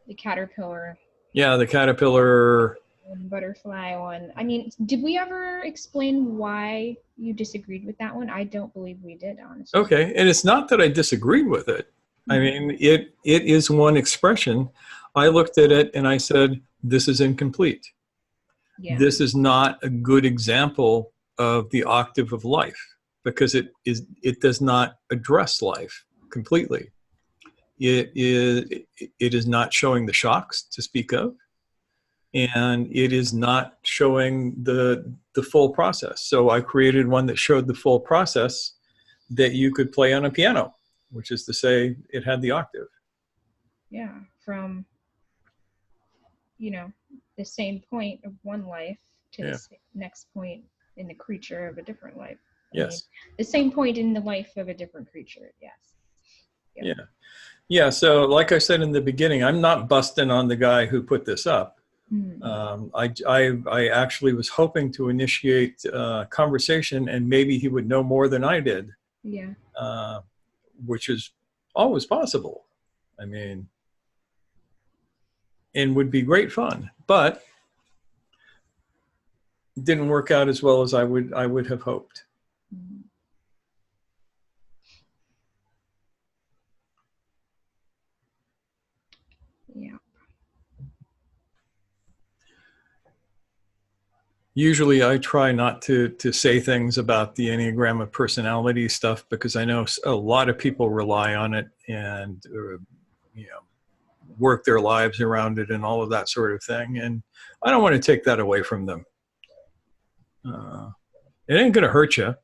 The caterpillar. Yeah, the caterpillar. Butterfly one. I mean, did we ever explain why you disagreed with that one? I don't believe we did, honestly. Okay, and it's not that I disagreed with it. I mean, it is one expression. I looked at it and I said, this is incomplete. Yeah. This is not a good example of the octave of life because it does not address life completely. It is not showing the shocks to speak of, and it is not showing the full process. So I created one that showed the full process that you could play on a piano, which is to say it had the octave. Yeah, from, the same point of one life to the next point in the creature of a different life. I mean, the same point in the life of a different creature, yes. Yep. Yeah, so like I said in the beginning, I'm not busting on the guy who put this up. I actually was hoping to initiate conversation, and maybe he would know more than I did. Yeah. Which is always possible. I mean, and would be great fun, but didn't work out as well as I would have hoped. Yeah. Usually I try not to say things about the Enneagram of personality stuff because I know a lot of people rely on it and work their lives around it and all of that sort of thing. And I don't want to take that away from them. It ain't going to hurt you.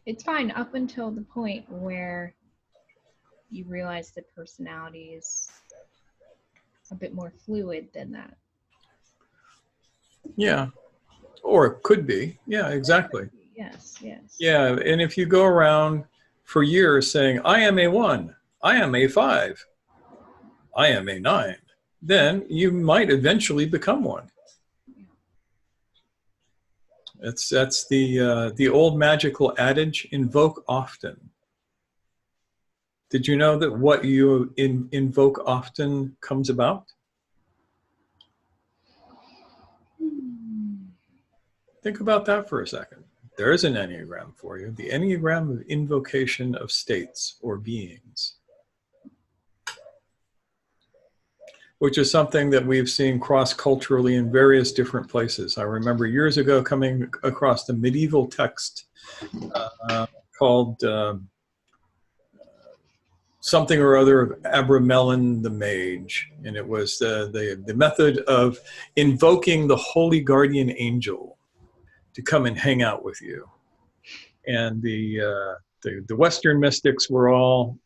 It's fine up until the point where you realize that personality is a bit more fluid than that. Yeah. Or it could be. Yeah, exactly. Yes. Yeah, and if you go around for years saying, I am a 1, I am a 5, I am a 9, then you might eventually become one. That's the old magical adage, invoke often. Did you know that what you invoke often comes about? Think about that for a second. There is an Enneagram for you, the Enneagram of invocation of states or beings, which is something that we've seen cross-culturally in various different places. I remember years ago coming across the medieval text called something or other of Abramelin the Mage, and it was the method of invoking the holy guardian angel to come and hang out with you. And the Western mystics were all,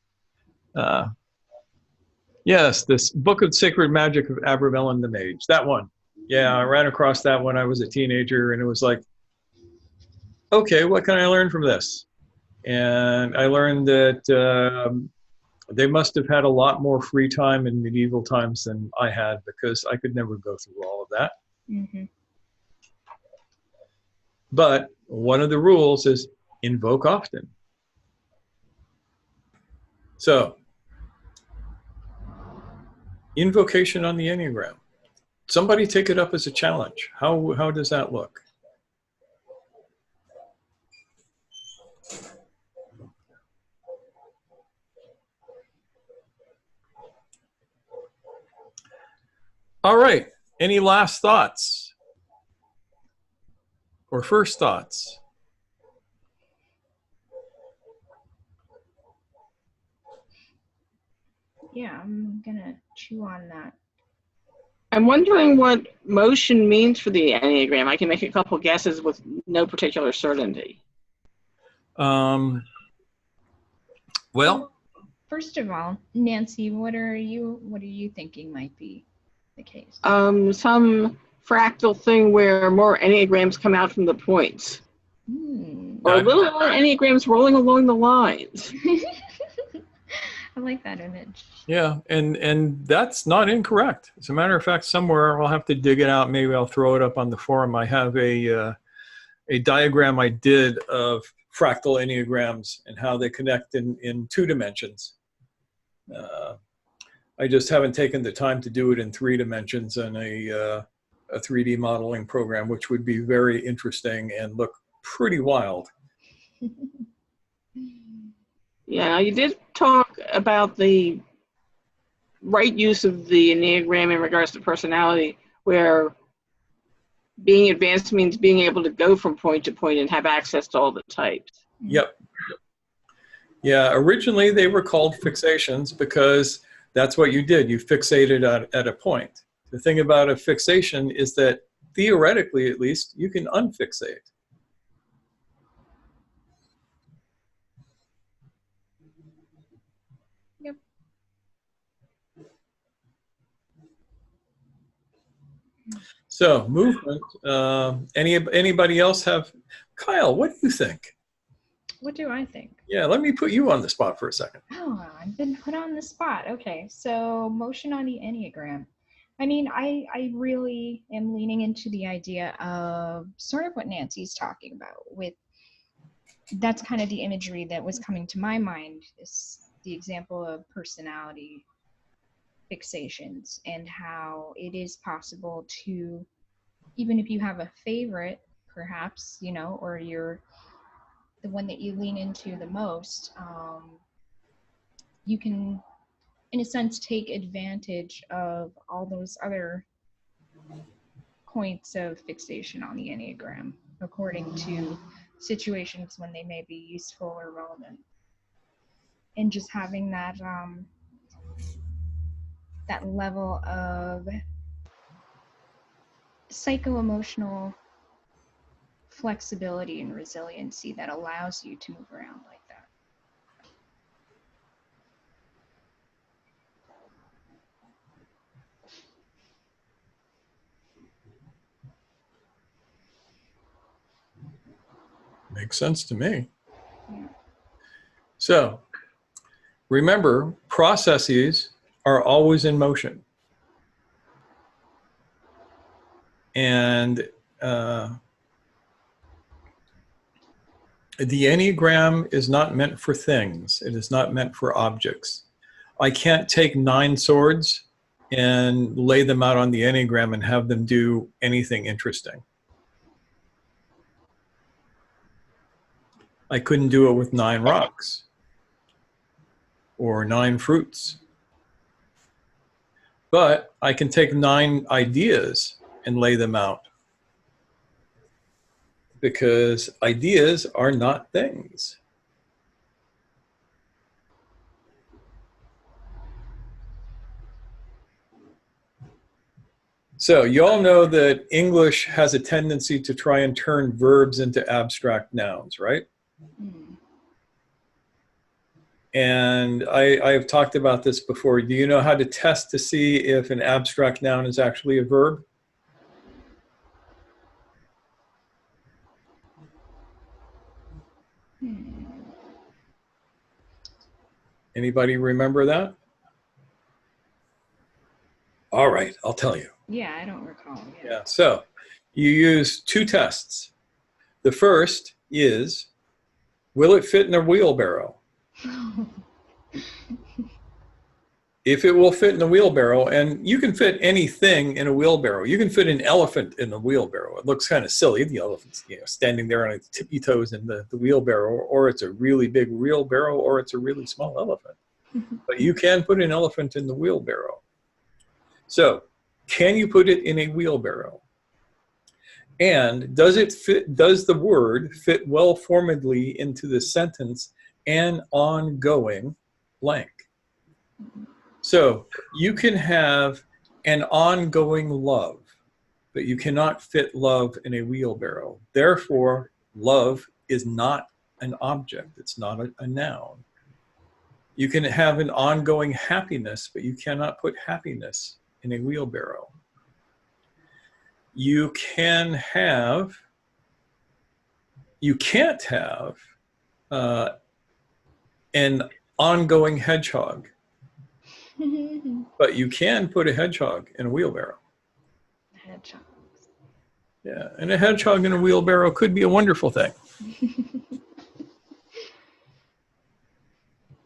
yes, this Book of Sacred Magic of Abramelin the Mage, that one. Yeah, I ran across that when I was a teenager, and it was like, okay, what can I learn from this? And I learned that they must have had a lot more free time in medieval times than I had, because I could never go through all of that. Mm-hmm. But one of the rules is invoke often. So, invocation on the Enneagram. Somebody take it up as a challenge. How does that look? All right. Any last thoughts or first thoughts? Yeah, I'm gonna chew on that. I'm wondering what motion means for the Enneagram. I can make a couple guesses with no particular certainty. Well, first of all, Nancy, what are you thinking might be the case? Some fractal thing where more Enneagrams come out from the points. Or little Enneagrams rolling along the lines. I like that image. yeah, and that's not incorrect. As a matter of fact, somewhere I'll have to dig it out. Maybe I'll throw it up on the forum. I have a diagram I did of fractal Enneagrams and how they connect in 2 dimensions. I just haven't taken the time to do it in 3 dimensions in a 3D modeling program, which would be very interesting and look pretty wild. Yeah, you did talk about the right use of the Enneagram in regards to personality, where being advanced means being able to go from point to point and have access to all the types. Yep. Yeah, originally they were called fixations because that's what you did. You fixated at a point. The thing about a fixation is that theoretically, at least, you can unfixate. Yep. So movement. Anybody else have? Kyle, what do you think? What do I think? Yeah, let me put you on the spot for a second. Oh, I've been put on the spot. Okay, so motion on the Enneagram. I mean, I really am leaning into the idea of sort of what Nancy's talking about with, that's kind of the imagery that was coming to my mind, is the example of personality fixations and how it is possible to, even if you have a favorite, perhaps, you know, or you're the one that you lean into the most, you can, in a sense, take advantage of all those other points of fixation on the Enneagram, according to situations when they may be useful or relevant. And just having that that level of psycho-emotional flexibility and resiliency that allows you to move around like that. Makes sense to me. Yeah. So remember, processes are always in motion. And the Enneagram is not meant for things. It is not meant for objects. I can't take 9 swords and lay them out on the Enneagram and have them do anything interesting. I couldn't do it with 9 rocks or 9 fruits. But I can take 9 ideas and lay them out, because ideas are not things. So you all know that English has a tendency to try and turn verbs into abstract nouns, right? And I've talked about this before. Do you know how to test to see if an abstract noun is actually a verb? Anybody remember that? All right, I'll tell you. Yeah, I don't recall. Yeah, so you use 2 tests. The first is, will it fit in a wheelbarrow? If it will fit in a wheelbarrow, and you can fit anything in a wheelbarrow. You can fit an elephant in a wheelbarrow. It looks kind of silly, the elephant's, you know, standing there on its tippy toes in the wheelbarrow, or it's a really big wheelbarrow, or it's a really small elephant. But you can put an elephant in the wheelbarrow. So Can you put it in a wheelbarrow? And does the word fit well formedly into the sentence, an ongoing blank? So you can have an ongoing love, but you cannot fit love in a wheelbarrow. Therefore, love is not an object. It's not a noun. You can have an ongoing happiness, but you cannot put happiness in a wheelbarrow. You can't have an ongoing hedgehog, but you can put a hedgehog in a wheelbarrow. Hedgehogs. Yeah, and a hedgehog in a wheelbarrow could be a wonderful thing.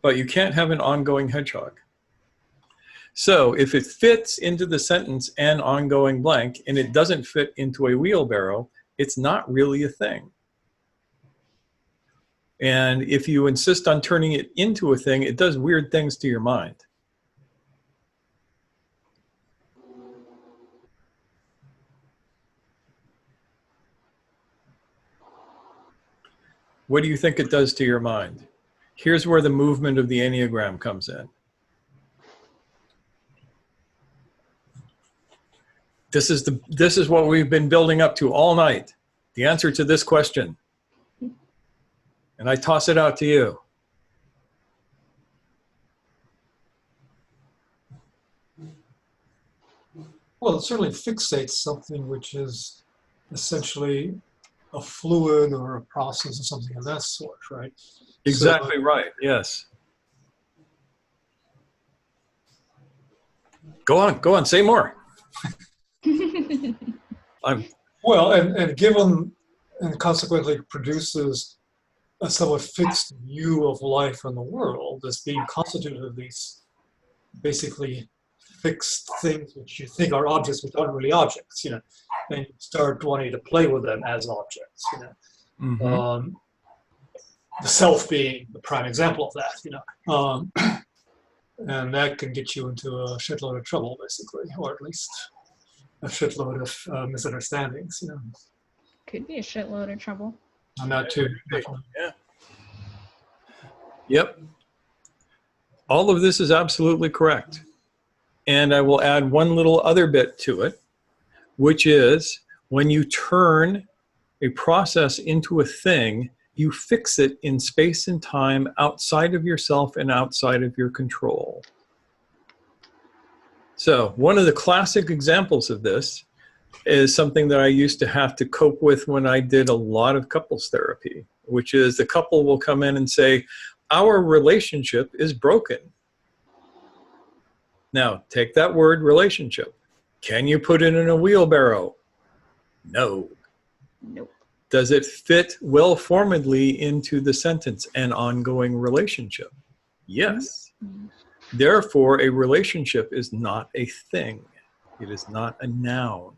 But you can't have an ongoing hedgehog. So if it fits into the sentence an ongoing blank and it doesn't fit into a wheelbarrow, it's not really a thing. And if you insist on turning it into a thing, it does weird things to your mind. What do you think it does to your mind? Here's where the movement of the Enneagram comes in. This is what we've been building up to all night. The answer to this question. And I toss it out to you. Well, it certainly fixates something which is essentially a fluid or a process or something of that sort, right? Exactly So, right, yes. Go on, say more. well, and given, and consequently produces a somewhat fixed view of life and the world as being constituted of these basically fixed things which you think are objects which aren't really objects, and you start wanting to play with them as objects, Mm-hmm. The self being the prime example of that, and that can get you into a shitload of trouble, basically, or at least a shitload of misunderstandings, Could be a shitload of trouble. And that too, definitely. Yeah. Yep. All of this is absolutely correct. And I will add one little other bit to it, which is when you turn a process into a thing, you fix it in space and time outside of yourself and outside of your control. So one of the classic examples of this is something that I used to have to cope with when I did a lot of couples therapy, which is the couple will come in and say, our relationship is broken. Now, take that word relationship. Can you put it in a wheelbarrow? No. Nope. Does it fit well formedly into the sentence, an ongoing relationship? Yes. Mm-hmm. Therefore, a relationship is not a thing. It is not a noun.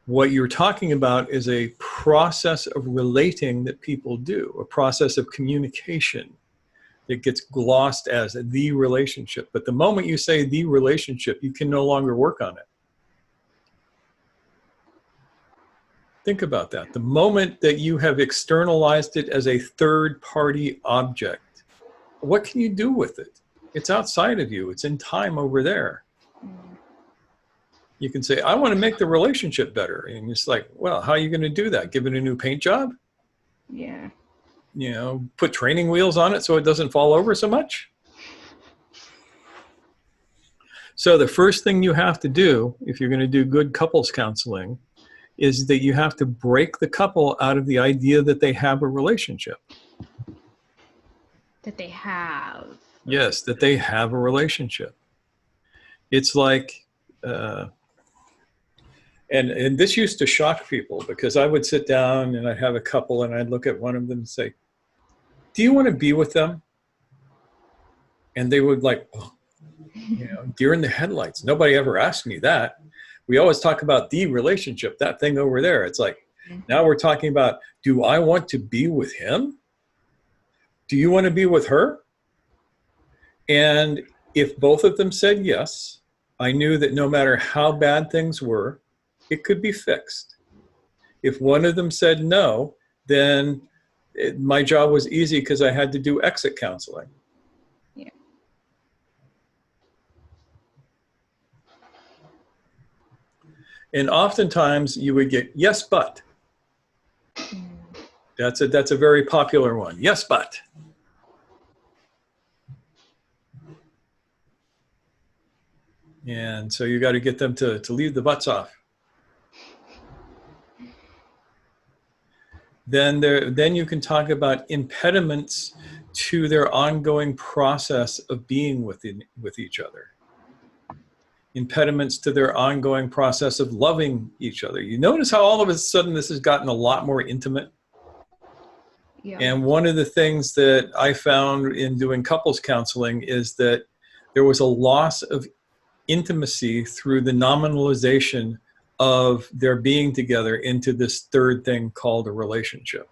What you're talking about is a process of relating that people do, a process of communication that gets glossed as the relationship. But the moment you say the relationship, you can no longer work on it. Think about that. The moment that you have externalized it as a third-party object, what can you do with it? It's outside of you. It's in time over there. You can say, I want to make the relationship better. And it's like, well, how are you going to do that? Give it a new paint job? Yeah. Put training wheels on it so it doesn't fall over so much? So the first thing you have to do, if you're going to do good couples counseling, is that you have to break the couple out of the idea that they have a relationship. That they have. Yes, that they have a relationship. It's like, and this used to shock people because I would sit down and I'd have a couple and I'd look at one of them and say, do you want to be with them? And they would like, oh, deer in the headlights. Nobody ever asked me that. We always talk about the relationship, that thing over there. It's like, now we're talking about, do I want to be with him? Do you want to be with her? And if both of them said yes, I knew that no matter how bad things were, it could be fixed. If one of them said no, then my job was easy because I had to do exit counseling. Yeah. And oftentimes you would get, yes, but. That's a very popular one. Yes, but. And so you got to get them to leave the butts off. Then you can talk about impediments to their ongoing process of being with each other. Impediments to their ongoing process of loving each other. You notice how all of a sudden this has gotten a lot more intimate? Yeah. And one of the things that I found in doing couples counseling is that there was a loss of intimacy through the nominalization of their being together into this third thing called a relationship.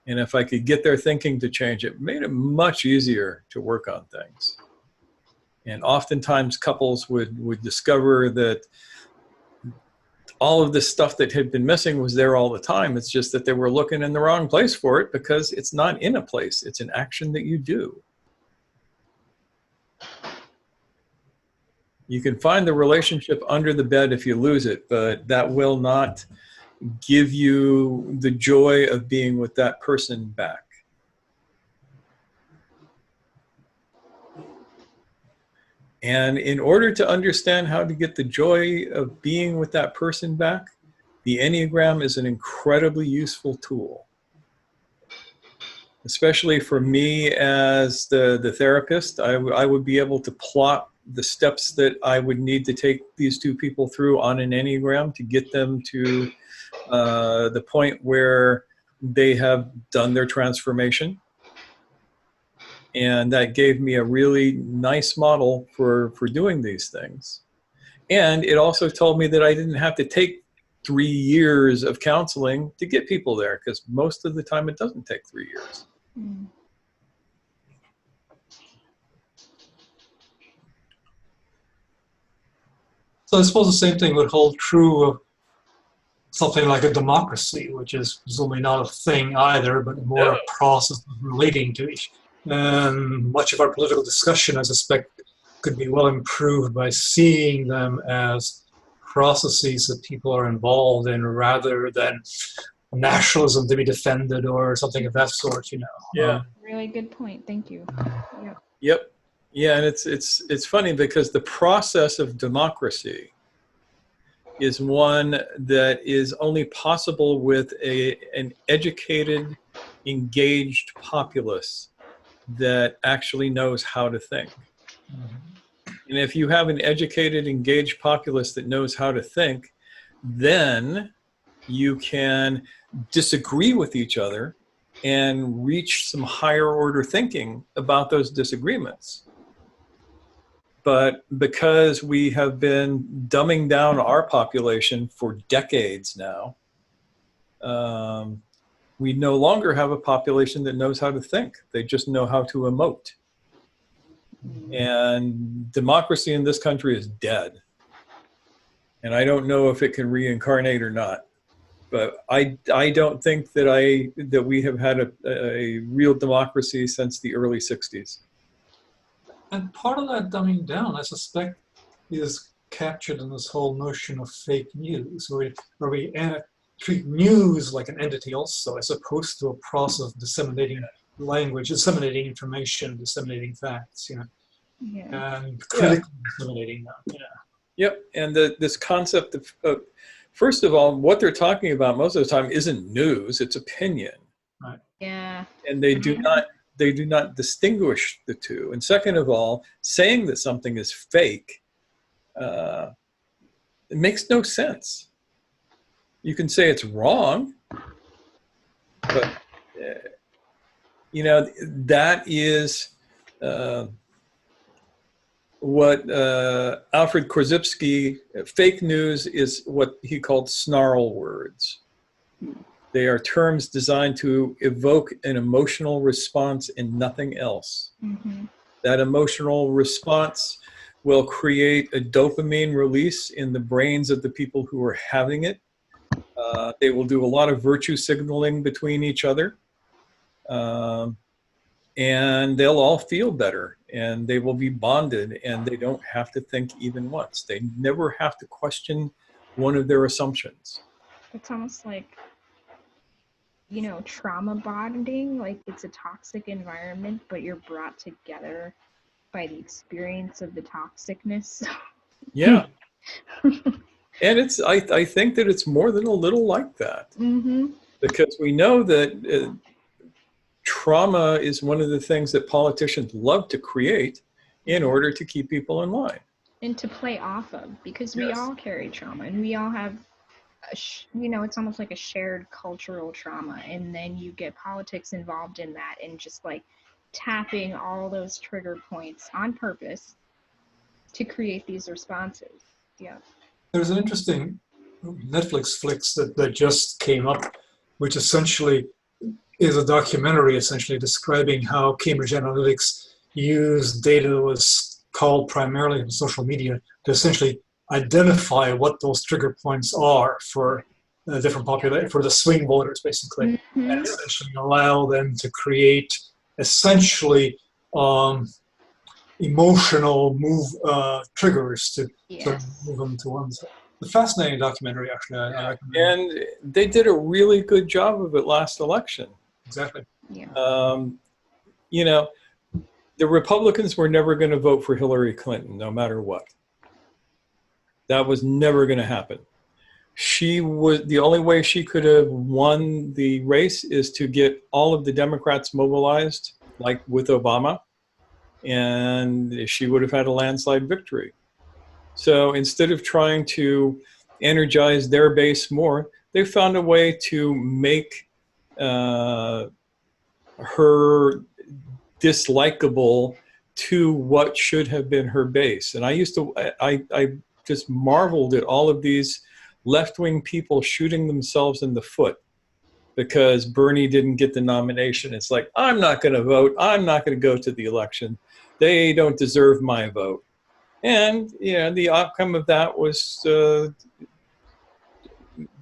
And if I could get their thinking to change, it made it much easier to work on things. And oftentimes couples would discover that all of this stuff that had been missing was there all the time. It's just that they were looking in the wrong place for it because it's not in a place. It's an action that you do. You can find the relationship under the bed if you lose it, but that will not give you the joy of being with that person back. And in order to understand how to get the joy of being with that person back, the Enneagram is an incredibly useful tool. Especially for me as the therapist, I would be able to plot the steps that I would need to take these two people through on an Enneagram to get them to the point where they have done their transformation. And that gave me a really nice model for doing these things. And it also told me that I didn't have to take 3 years of counseling to get people there, because most of the time it doesn't take 3 years. Mm. So I suppose the same thing would hold true of something like a democracy, which is presumably not a thing either, but more a process of relating to each. And much of our political discussion, I suspect, could be well improved by seeing them as processes that people are involved in rather than nationalism to be defended or something of that sort, you know. Yeah. Really good point. Thank you. Yep. Yeah, and it's funny because the process of democracy is one that is only possible with an educated, engaged populace that actually knows how to think. And if you have an educated, engaged populace that knows how to think, then you can disagree with each other and reach some higher order thinking about those disagreements. But because we have been dumbing down our population for decades now, we no longer have a population that knows how to think. They just know how to emote. And democracy in this country is dead. And I don't know if it can reincarnate or not. But I don't think that we have had a real democracy since the early 60s. And part of that dumbing down, I suspect, is captured in this whole notion of fake news, where we treat news like an entity also, as opposed to a process of disseminating language, disseminating information, disseminating facts, you know, and critically disseminating them, you know. Yep, and this concept of, first of all, what they're talking about most of the time isn't news, it's opinion. Right. Yeah. And they do not distinguish the two. And second of all, saying that something is fake, it makes no sense. You can say it's wrong, but you know, that is what Alfred Korzybski, fake news is what he called snarl words. They are terms designed to evoke an emotional response and nothing else. Mm-hmm. That emotional response will create a dopamine release in the brains of the people who are having it. They will do a lot of virtue signaling between each other. And they'll all feel better, and they will be bonded, and they don't have to think even once. They never have to question one of their assumptions. It's almost like, you know, trauma bonding. Like, it's a toxic environment, but you're brought together by the experience of the toxicness. Yeah. And I think that it's more than a little like that. Mm-hmm. Because we know that trauma is one of the things that politicians love to create in order to keep people in line. And to play off of, because we Yes. all carry trauma, and we all have, you know, it's almost like a shared cultural trauma. And then you get politics involved in that, and just like tapping all those trigger points on purpose to create these responses. Yeah. There's an interesting Netflix flicks that just came up, which essentially is a documentary essentially describing how Cambridge Analytics used data that was called primarily in social media to essentially identify what those trigger points are for different population, for the swing voters basically, and essentially allow them to create essentially emotional triggers to sort of move them to one side. A fascinating documentary, actually. I recommend. And they did a really good job of it last election. Exactly. Yeah. You know, the Republicans were never going to vote for Hillary Clinton, no matter what. That was never going to happen. The only way she could have won the race is to get all of the Democrats mobilized, like with Obama, and she would have had a landslide victory. So instead of trying to energize their base more, they found a way to make her dislikable to what should have been her base. And I just marveled at all of these left-wing people shooting themselves in the foot because Bernie didn't get the nomination. It's like, I'm not going to vote. I'm not going to go to the election. They don't deserve my vote. And, you know, the outcome of that was the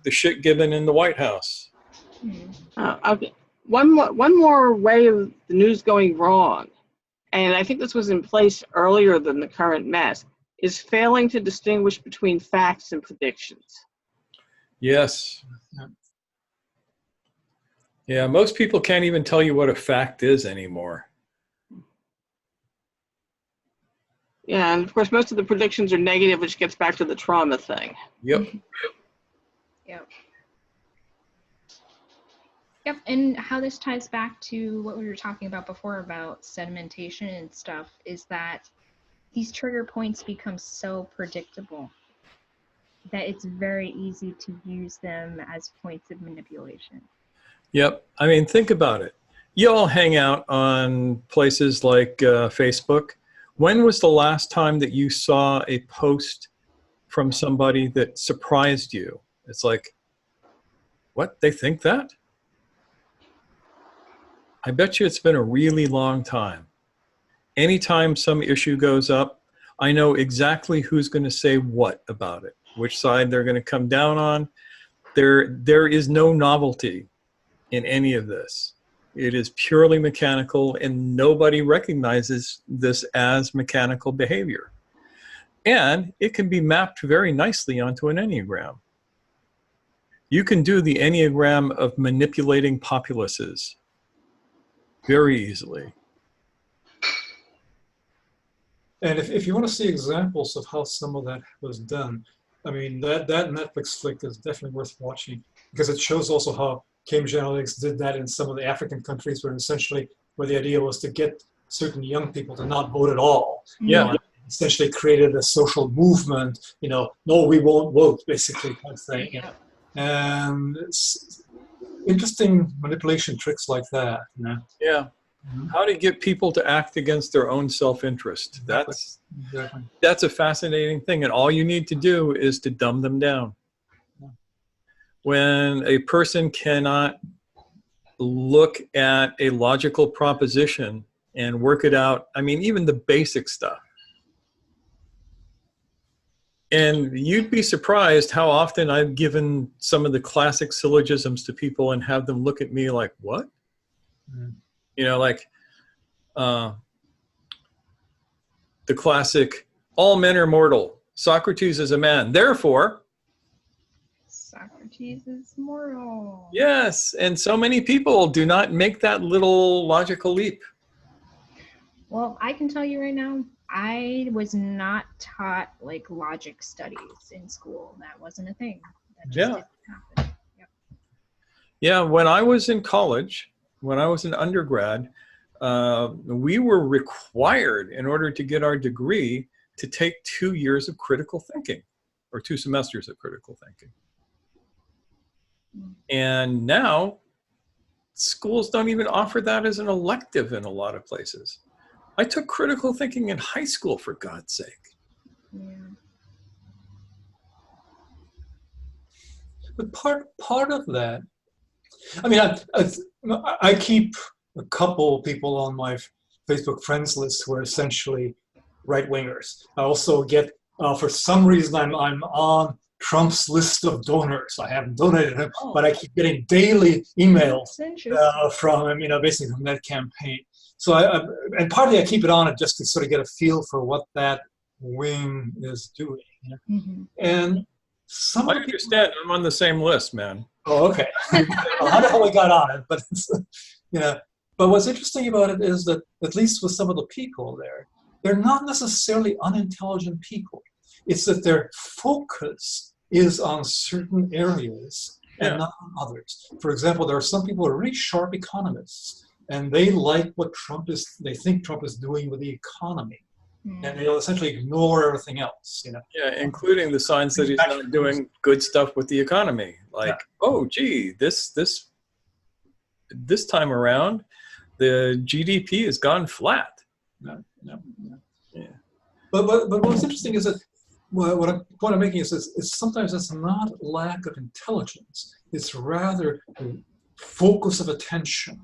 shit given in the White House. Okay. One more way of the news going wrong, and I think this was in place earlier than the current mess, is failing to distinguish between facts and predictions. Yes. Yeah, most people can't even tell you what a fact is anymore. Yeah, and of course, most of the predictions are negative, which gets back to the trauma thing. Yep. Yep. Yep, and how this ties back to what we were talking about before about sedimentation and stuff is that these trigger points become so predictable that it's very easy to use them as points of manipulation. Yep. I mean, think about it. You all hang out on places like Facebook. When was the last time that you saw a post from somebody that surprised you? It's like, what? They think that? I bet you it's been a really long time. Anytime some issue goes up, I know exactly who's going to say what about it, which side they're going to come down on. There is no novelty in any of this. It is purely mechanical, and nobody recognizes this as mechanical behavior. And it can be mapped very nicely onto an Enneagram. You can do the Enneagram of manipulating populaces very easily. And if you want to see examples of how some of that was done, I mean, that Netflix flick is definitely worth watching because it shows also how Cambridge Analytics did that in some of the African countries where the idea was to get certain young people to not vote at all. Yeah. You know, essentially created a social movement, no, we won't vote, basically, kind of thing. Yeah. And it's interesting manipulation tricks like that. Yeah. How to get people to act against their own self-interest. Exactly. That's a fascinating thing. And all you need to do is to dumb them down. When a person cannot look at a logical proposition and work it out, I mean, even the basic stuff, And you'd be surprised how often I've given some of the classic syllogisms to people and have them look at me like, what? You know, like the classic, all men are mortal. Socrates is a man. Therefore, Socrates is mortal. yes. And so many people do not make that little logical leap. Well, I can tell you right now, I was not taught like logic studies in school. That wasn't a thing. That just didn't happen. Yep. Yeah, when I was in college, when I was an undergrad, we were required, in order to get our degree, to take 2 years of critical thinking, or 2 semesters of critical thinking. And now, schools don't even offer that as an elective in a lot of places. I took critical thinking in high school, for God's sake. Yeah. But part of that, I mean, I keep a couple people on my Facebook friends list who are essentially right-wingers. I also get, for some reason, I'm on Trump's list of donors. I haven't donated him, but I keep getting daily emails from him, you know, basically from that campaign. So and partly I keep it on it just to sort of get a feel for what that wing is doing. You know? Mm-hmm. And some I understand. I'm on the same list, man. Oh, okay. Well, I don't know how we got on it, but you know. But what's interesting about it is that, at least with some of the people there, they're not necessarily unintelligent people. It's that their focus is on certain areas and not on others. For example, there are some people who are really sharp economists, and they like what they think Trump is doing with the economy. And they'll essentially ignore everything else, you know. Yeah, including the signs that he's not doing good stuff with the economy. Like, oh, gee, this time around, the GDP has gone flat. No. Yeah. But what's interesting is that what I'm making is sometimes it's not lack of intelligence. It's rather focus of attention.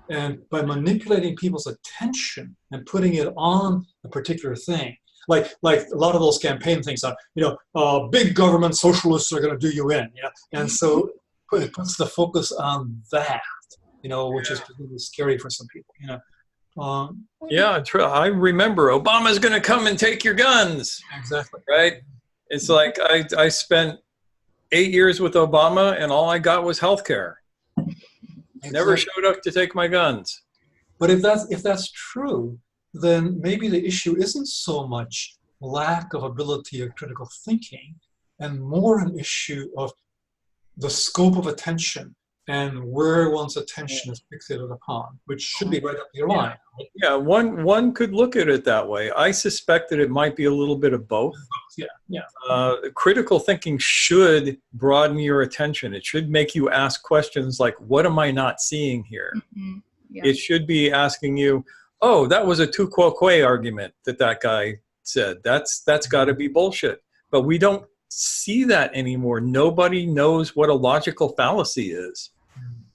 And by manipulating people's attention and putting it on a particular thing, like a lot of those campaign things are, you know, big government socialists are going to do you in, you know? And so it puts the focus on that, you know, which is really scary for some people, you know. Yeah, true. I remember Obama's going to come and take your guns. Exactly. Right? It's like I spent 8 years with Obama and all I got was health care. Never showed up to take my guns. But if that's true, then maybe the issue isn't so much lack of ability of critical thinking, and more an issue of the scope of attention and where one's attention is fixated upon, which should be right up your line. Right? Yeah, one could look at it that way. I suspect that it might be a little bit of both. Yeah. Critical thinking should broaden your attention. It should make you ask questions like, what am I not seeing here? Mm-hmm. Yeah. It should be asking you, oh, that was a tu quoque argument that guy said. That's got to be bullshit. But we don't see that anymore. Nobody knows what a logical fallacy is.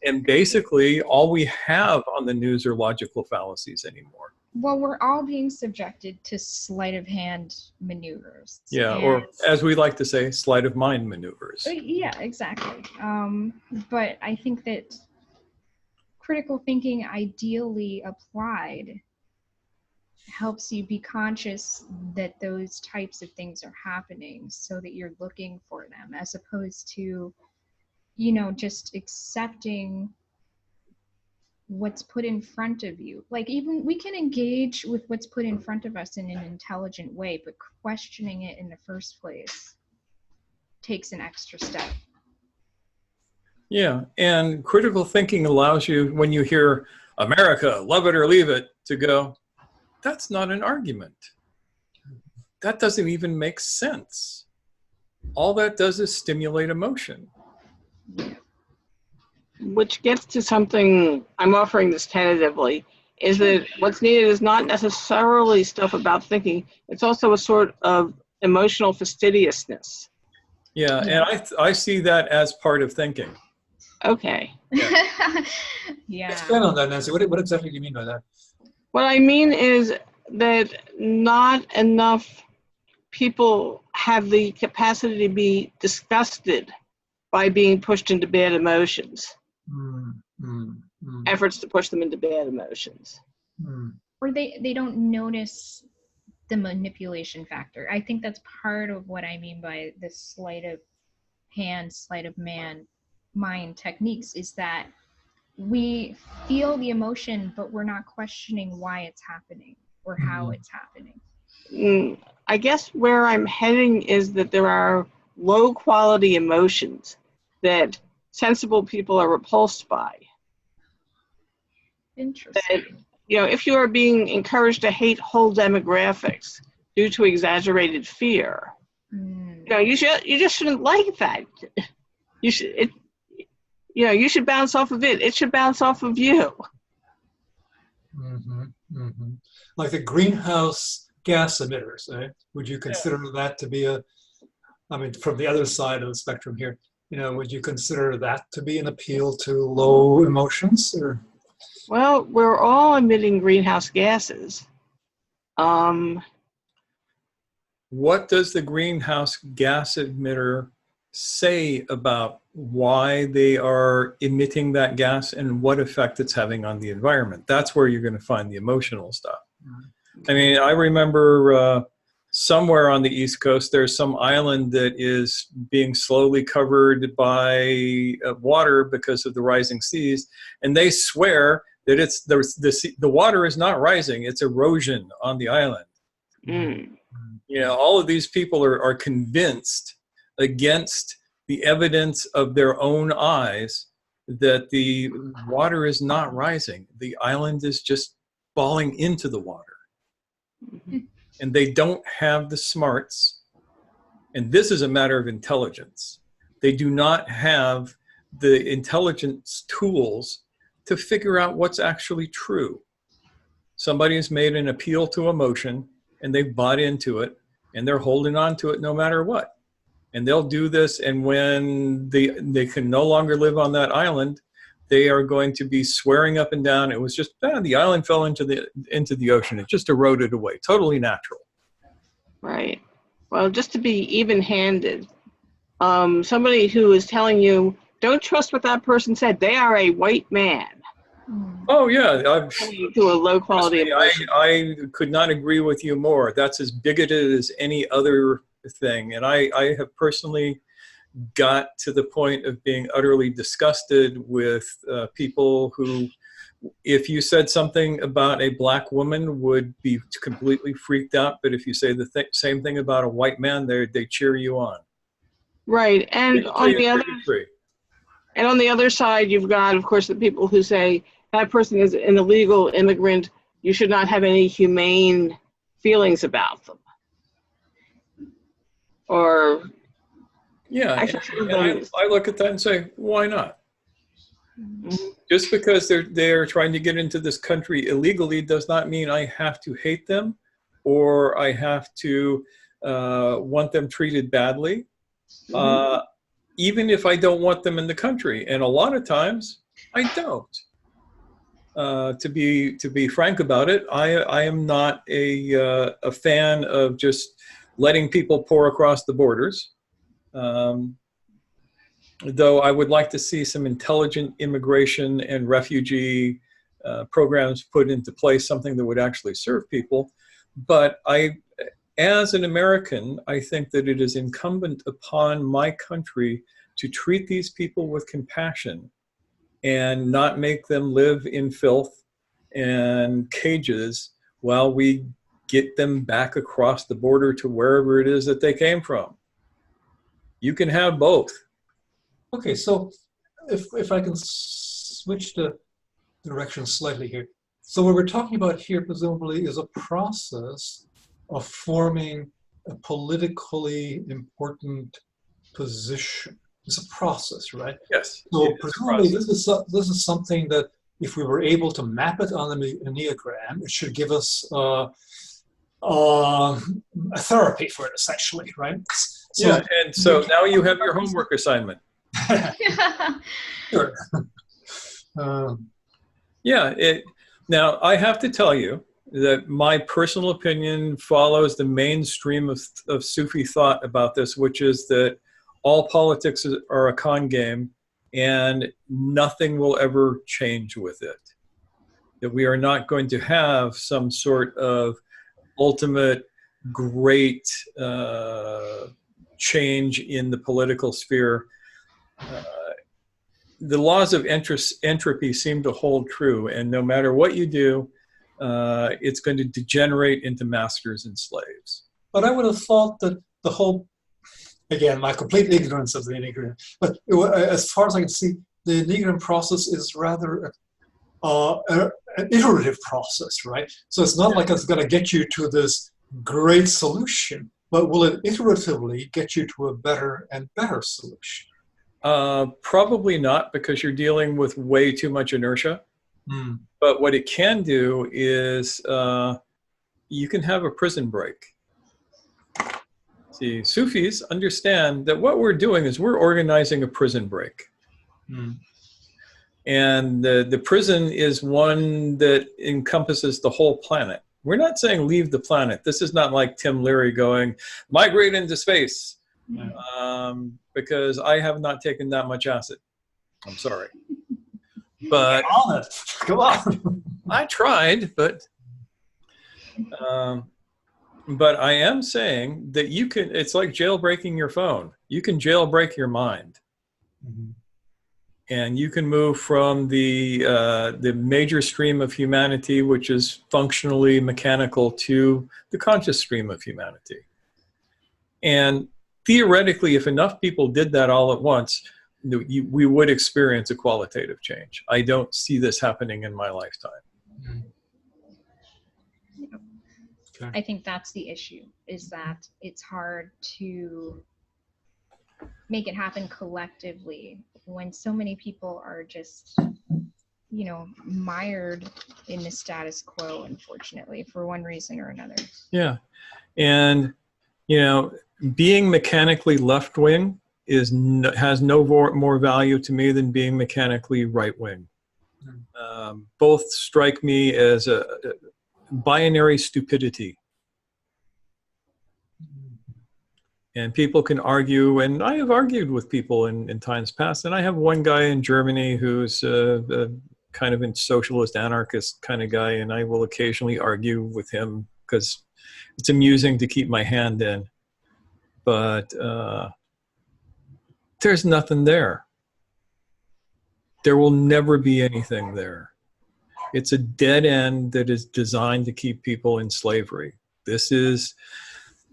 And basically, all we have on the news are logical fallacies anymore. Well, we're all being subjected to sleight of hand maneuvers. Yeah, or as we like to say, sleight of mind maneuvers. Yeah, exactly. But I think that critical thinking, ideally applied, helps you be conscious that those types of things are happening so that you're looking for them, as opposed to, you know, just accepting what's put in front of you. Like, even we can engage with what's put in front of us in an intelligent way, but questioning it in the first place takes an extra step. Yeah, and critical thinking allows you, when you hear America, love it or leave it, to go, that's not an argument. That doesn't even make sense. All that does is stimulate emotion. Which gets to something, I'm offering this tentatively, is that what's needed is not necessarily stuff about thinking. It's also a sort of emotional fastidiousness. Yeah, and I see that as part of thinking. Okay. Yeah. Expand on that, Nancy. What exactly do you mean by that? What I mean is that not enough people have the capacity to be disgusted by being pushed into bad emotions. Efforts to push them into bad emotions. Or they don't notice the manipulation factor. I think that's part of what I mean by the sleight of hand, sleight of mind techniques, is that we feel the emotion, but we're not questioning why it's happening or how it's happening. I guess where I'm heading is that there are low quality emotions that sensible people are repulsed by. Interesting. That, you know, if you are being encouraged to hate whole demographics due to exaggerated fear, you know, you just shouldn't like that. You should, you should bounce off of it. It should bounce off of you. Like the greenhouse gas emitters, right? Would you consider that to be from the other side of the spectrum here, would you consider that to be an appeal to low emotions? Or? Well, we're all emitting greenhouse gases. What does the greenhouse gas emitter say about why they are emitting that gas and what effect it's having on the environment? That's where you're going to find the emotional stuff. I mean, I remember somewhere on the East Coast, there's some island that is being slowly covered by water because of the rising seas, and they swear that it's the water is not rising, it's erosion on the island. All of these people are convinced against the evidence of their own eyes that the water is not rising. The island is just falling into the water. And they don't have the smarts. And this is a matter of intelligence. They do not have the intelligence tools to figure out what's actually true. Somebody has made an appeal to emotion and they've bought into it and they're holding on to it no matter what. And they'll do this, and when they can no longer live on that island, they are going to be swearing up and down, it was just, the island fell into the ocean. It just eroded away. Totally natural. Right. Well, just to be even-handed, somebody who is telling you, don't trust what that person said. They are a white man. Oh, yeah. To a low-quality emotion. I could not agree with you more. That's as bigoted as any other thing. And I have personally got to the point of being utterly disgusted with people who, if you said something about a black woman, would be completely freaked out. But if you say the same thing about a white man, they cheer you on. Right. And on the other side, you've got, of course, the people who say that person is an illegal immigrant. You should not have any humane feelings about them. Or yeah, I look at that and say, why not? Just because they're trying to get into this country illegally does not mean I have to hate them or I have to want them treated badly, even if I don't want them in the country. And a lot of times I don't. To be frank about it, I am not a fan of just letting people pour across the borders. Though I would like to see some intelligent immigration and refugee programs put into place, something that would actually serve people. But as an American, I think that it is incumbent upon my country to treat these people with compassion and not make them live in filth and cages while we get them back across the border to wherever it is that they came from. You can have both. Okay, so if I can switch the direction slightly here. So what we're talking about here presumably is a process of forming a politically important position. It's a process, right? Yes. So presumably this is something that if we were able to map it on the Enneagram, it should give us a therapy for it, essentially, right? So, yeah, and so now you have your homework assignment. Sure. Yeah. Now I have to tell you, that my personal opinion follows the mainstream of Sufi thought about this, which is that all politics are a con game and nothing will ever change with it. That we are not going to have some sort of ultimate great change in the political sphere. The laws of entropy seem to hold true, and no matter what you do, it's going to degenerate into masters and slaves. But I would have thought that the whole, again, my complete ignorance of the Enneagram, but as far as I can see, the Enneagram process is rather an iterative process, right? So it's not like it's going to get you to this great solution, but will it iteratively get you to a better and better solution? Probably not, because you're dealing with way too much inertia. But what it can do is you can have a prison break. See, Sufis understand that what we're doing is we're organizing a prison break. And the prison is one that encompasses the whole planet. We're not saying leave the planet. This is not like Tim Leary going, migrate into space. Because I have not taken that much acid. I'm sorry. But go on. I tried, but I am saying that you can, it's like jailbreaking your phone. You can jailbreak your mind. And you can move from the major stream of humanity, which is functionally mechanical, to the conscious stream of humanity. And theoretically, if enough people did that all at once, we would experience a qualitative change. I don't see this happening in my lifetime. Okay. I think that's the issue, is that it's hard to make it happen collectively when so many people are just, mired in the status quo, unfortunately, for one reason or another. Yeah. And, being mechanically left-wing has no more value to me than being mechanically right-wing. Both strike me as a binary stupidity. And people can argue, and I have argued with people in times past, and I have one guy in Germany who's a kind of a socialist anarchist kind of guy, and I will occasionally argue with him because it's amusing to keep my hand in. But there's nothing there. There will never be anything there. It's a dead end that is designed to keep people in slavery. This is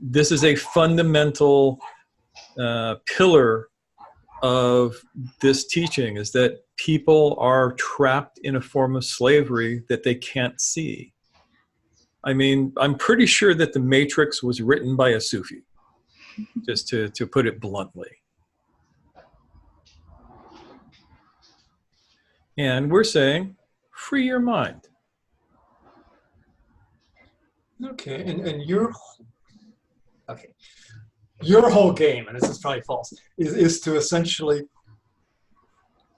a fundamental pillar of this teaching, is that people are trapped in a form of slavery that they can't see. I mean, I'm pretty sure that The Matrix was written by a Sufi, just to put it bluntly. And we're saying, free your mind. Okay, and your whole game, and this is probably false, is to essentially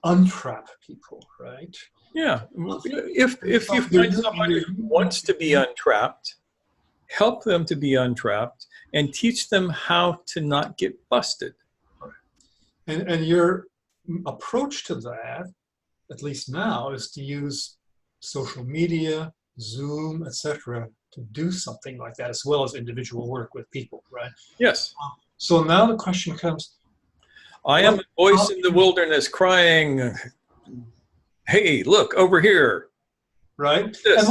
untrap people, right? Yeah. If you find somebody who wants to be untrapped, help them to be untrapped and teach them how to not get busted. And your approach to that, at least now, is to use social media, Zoom, etc., to do something like that, as well as individual work with people, right? Yes. So now the question comes, I am a voice in the wilderness crying, hey, look, over here. Right? And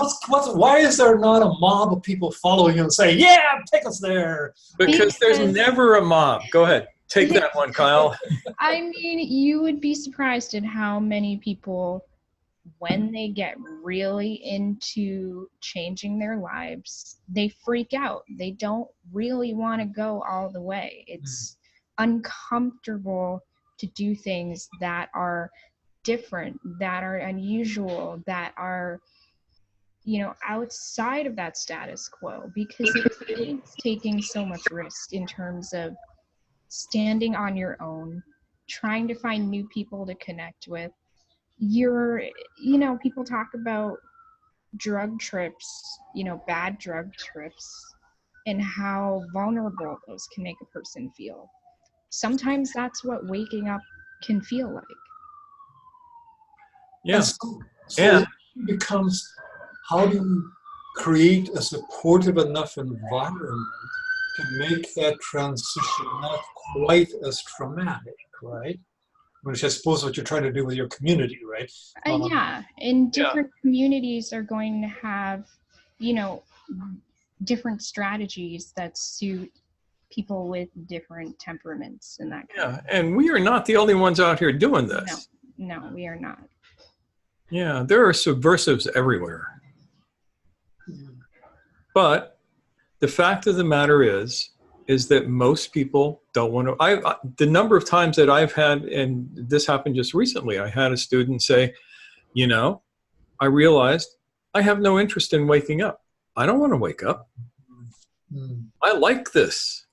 why is there not a mob of people following you and saying, yeah, take us there? Because there's never a mob. Go ahead. Take that one, Kyle. I mean, you would be surprised at how many people, when they get really into changing their lives, they freak out. They don't really want to go all the way. It's uncomfortable to do things that are different, that are unusual, that are, outside of that status quo, because it's taking so much risk in terms of standing on your own, trying to find new people to connect with. People talk about drug trips, bad drug trips, and how vulnerable those can make a person feel. Sometimes that's what waking up can feel like. Yeah. So it becomes, how do you create a supportive enough environment to make that transition not quite as traumatic, right? Which I suppose what you're trying to do with your community, right? Yeah, and different communities are going to have, different strategies that suit people with different temperaments and that kind of thing. And we are not the only ones out here doing this. No, we are not. Yeah, there are subversives everywhere. But the fact of the matter is that most people don't want to. The number of times that I've had, and this happened just recently, I had a student say, I realized I have no interest in waking up. I don't want to wake up. I like this.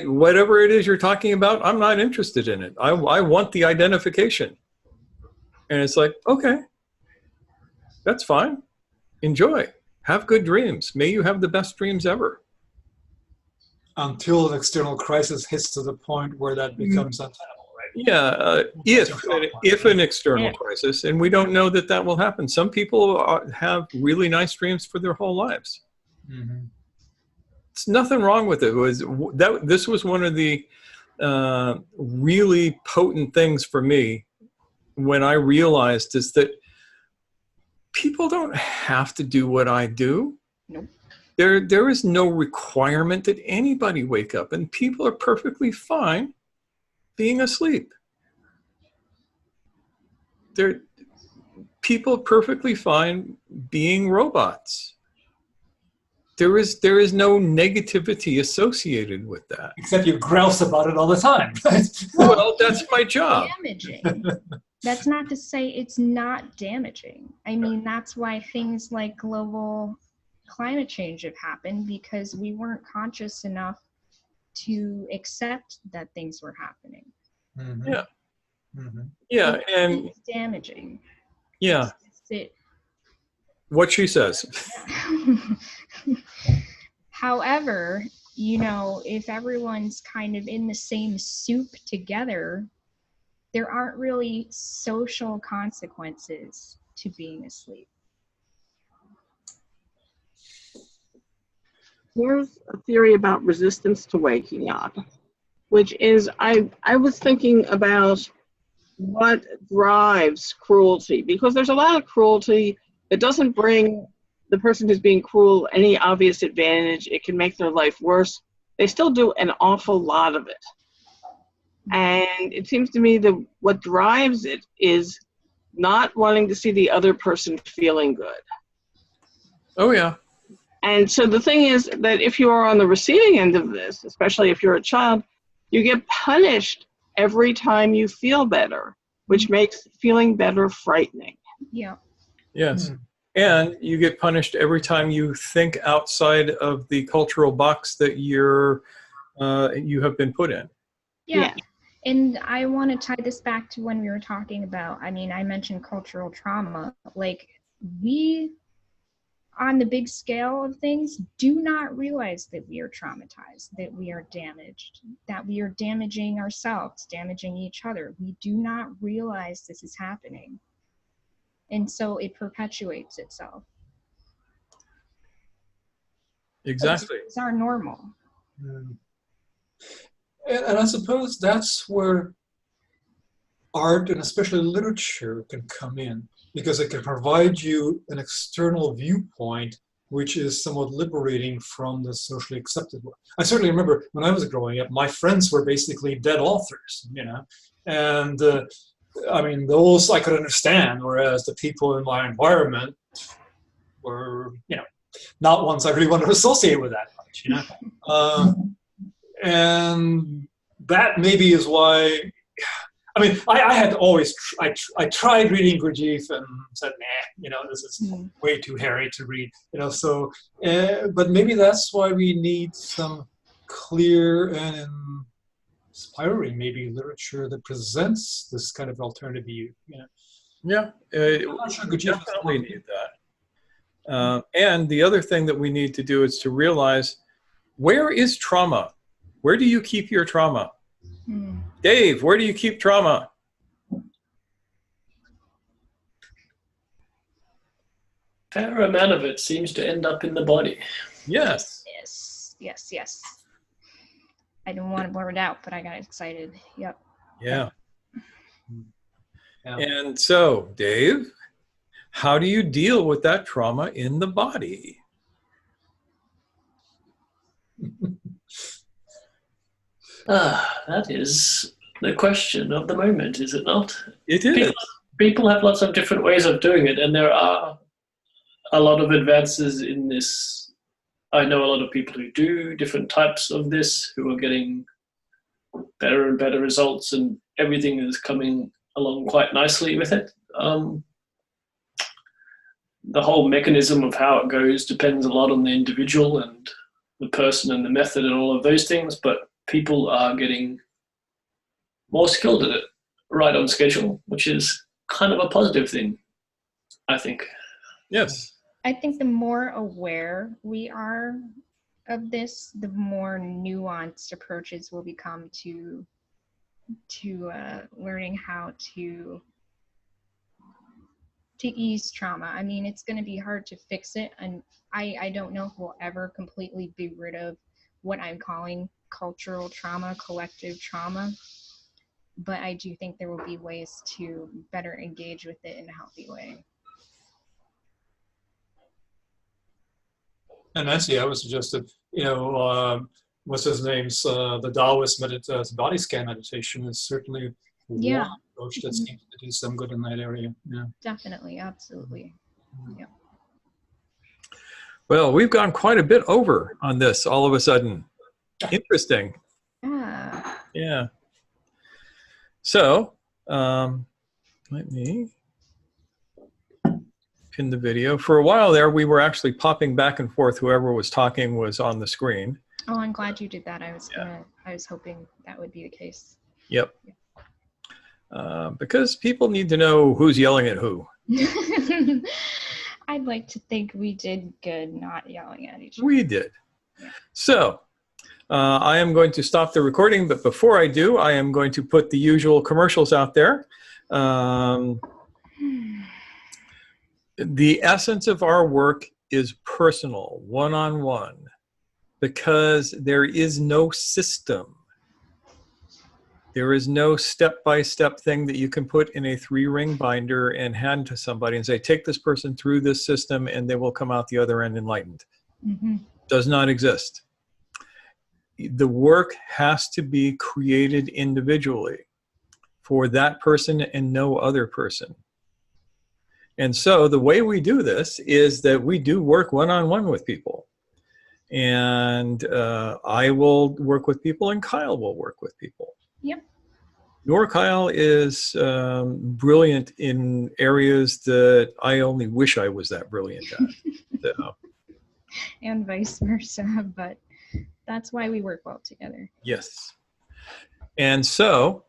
Whatever it is you're talking about, I'm not interested in it. I want the identification. And it's like, okay, that's fine. Enjoy. Have good dreams. May you have the best dreams ever. Until an external crisis hits to the point where that becomes untenable, right? Yeah, if an external crisis, and we don't know that will happen. Some people have really nice dreams for their whole lives. It's nothing wrong with it. This was one of the really potent things for me when I realized is that people don't have to do what I do. Nope. There is no requirement that anybody wake up, and people are perfectly fine being asleep. People are perfectly fine being robots. There is no negativity associated with that. Except you grouse about it all the time. Well, that's my job. Damaging. That's not to say it's not damaging. I mean, that's why things like global climate change have happened, because we weren't conscious enough to accept that things were happening. Yeah, and it's damaging. Yeah. What she says. However, if everyone's kind of in the same soup together, there aren't really social consequences to being asleep. Here's a theory about resistance to waking up, which is I was thinking about what drives cruelty, because there's a lot of cruelty that doesn't bring the person who's being cruel any obvious advantage. It can make their life worse. They still do an awful lot of it. And it seems to me that what drives it is not wanting to see the other person feeling good. Oh, yeah. And so the thing is that if you are on the receiving end of this, especially if you're a child, you get punished every time you feel better, which makes feeling better frightening. Yeah. Yes. And you get punished every time you think outside of the cultural box that you have been put in. Yeah. And I want to tie this back to when we were talking about, I mentioned cultural trauma. Like, we, on the big scale of things, do not realize that we are traumatized, that we are damaged, that we are damaging ourselves, damaging each other. We do not realize this is happening. And so it perpetuates itself. Exactly. It's our normal. And I suppose that's where art, and especially literature, can come in, because it can provide you an external viewpoint which is somewhat liberating from the socially accepted one. I certainly remember when I was growing up, my friends were basically dead authors, and those I could understand, whereas the people in my environment were, not ones I really wanted to associate with that much, and that maybe is why, I had always, I tried reading Gurdjieff and said, nah, this is way too hairy to read, but maybe that's why we need some clear and inspiring, maybe, literature that presents this kind of alternative view. Yeah, I'm not sure Gurdjieff definitely need that. And the other thing that we need to do is to realize, where is trauma? Where do you keep your trauma? Dave, where do you keep trauma? Fair amount of it seems to end up in the body. Yes. Yes. I didn't want to blur it out, but I got excited. Yep. Yeah. And so, Dave, how do you deal with that trauma in the body? That is the question of the moment, is it not? It is. People have lots of different ways of doing it, and there are a lot of advances in this. I know a lot of people who do different types of this who are getting better and better results, and everything is coming along quite nicely with it. The whole mechanism of how it goes depends a lot on the individual and the person and the method and all of those things, but people are getting more skilled at it right on schedule, which is kind of a positive thing, I think. Yes. I think the more aware we are of this, the more nuanced approaches will become to learning how to ease trauma. I mean, it's going to be hard to fix it, and I don't know if we'll ever completely be rid of what I'm calling cultural trauma, collective trauma, but I do think there will be ways to better engage with it in a healthy way. And Nancy, I would suggest that, what's his name's, the Taoist body scan meditation is certainly one approach that seems to do some good in that area. Yeah. Definitely, absolutely. Yeah. Well, we've gone quite a bit over on this all of a sudden. Interesting. Yeah. So, let me pin the video. For a while there, we were actually popping back and forth. Whoever was talking was on the screen. Oh, I'm glad you did that. I was hoping that would be the case. Yep. Because people need to know who's yelling at who. I'd like to think we did good not yelling at each other. We did. Yeah. So, I am going to stop the recording, but before I do, I am going to put the usual commercials out there. The essence of our work is personal, one-on-one, because there is no system. There is no step-by-step thing that you can put in a 3-ring binder and hand to somebody and say, take this person through this system and they will come out the other end enlightened. Mm-hmm. Does not exist. The work has to be created individually for that person and no other person. And so the way we do this is that we do work one-on-one with people. And I will work with people and Kyle will work with people. Yep. Your Kyle is brilliant in areas that I only wish I was that brilliant at. So. And vice versa, but that's why we work well together. Yes. And so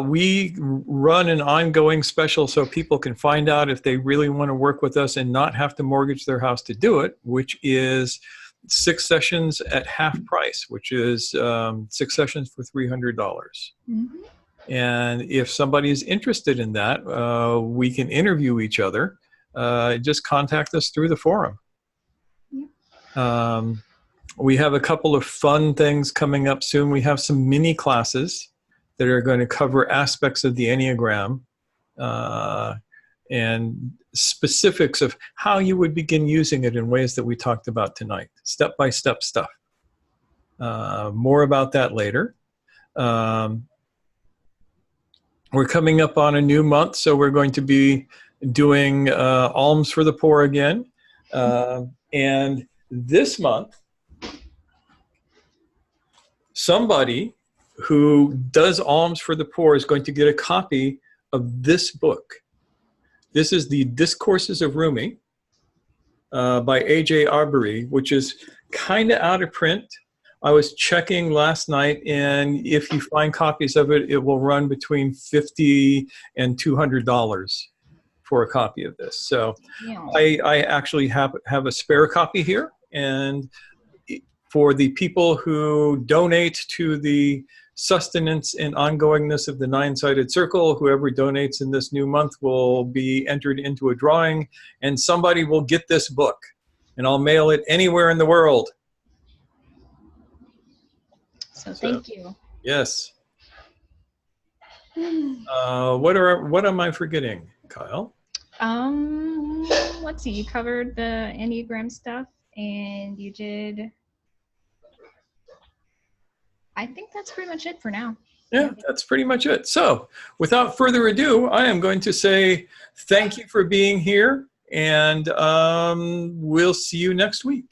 we run an ongoing special so people can find out if they really want to work with us and not have to mortgage their house to do it, which is 6 sessions at half price, which is 6 sessions for $300. Mm-hmm. And if somebody is interested in that, we can interview each other. Just contact us through the forum. Yeah. We have a couple of fun things coming up soon. We have some mini classes that are going to cover aspects of the Enneagram and specifics of how you would begin using it in ways that we talked about tonight. Step-by-step stuff. More about that later. We're coming up on a new month, so we're going to be doing Alms for the Poor again. And this month, somebody who does Alms for the Poor is going to get a copy of this book. This is the Discourses of Rumi by A.J. Arbery, which is kind of out of print. I was checking last night, and if you find copies of it, it will run between $50 and $200 for a copy of this. So Yeah. I actually have a spare copy here, and for the people who donate to the sustenance and ongoingness of the Nine-Sided Circle, whoever donates in this new month will be entered into a drawing, and somebody will get this book, and I'll mail it anywhere in the world. So thank you. Yes. What am I forgetting, Kyle? Let's see. You covered the Enneagram stuff, and you did. I think that's pretty much it for now. Yeah, that's pretty much it. So without further ado, I am going to say thank you for being here, and we'll see you next week.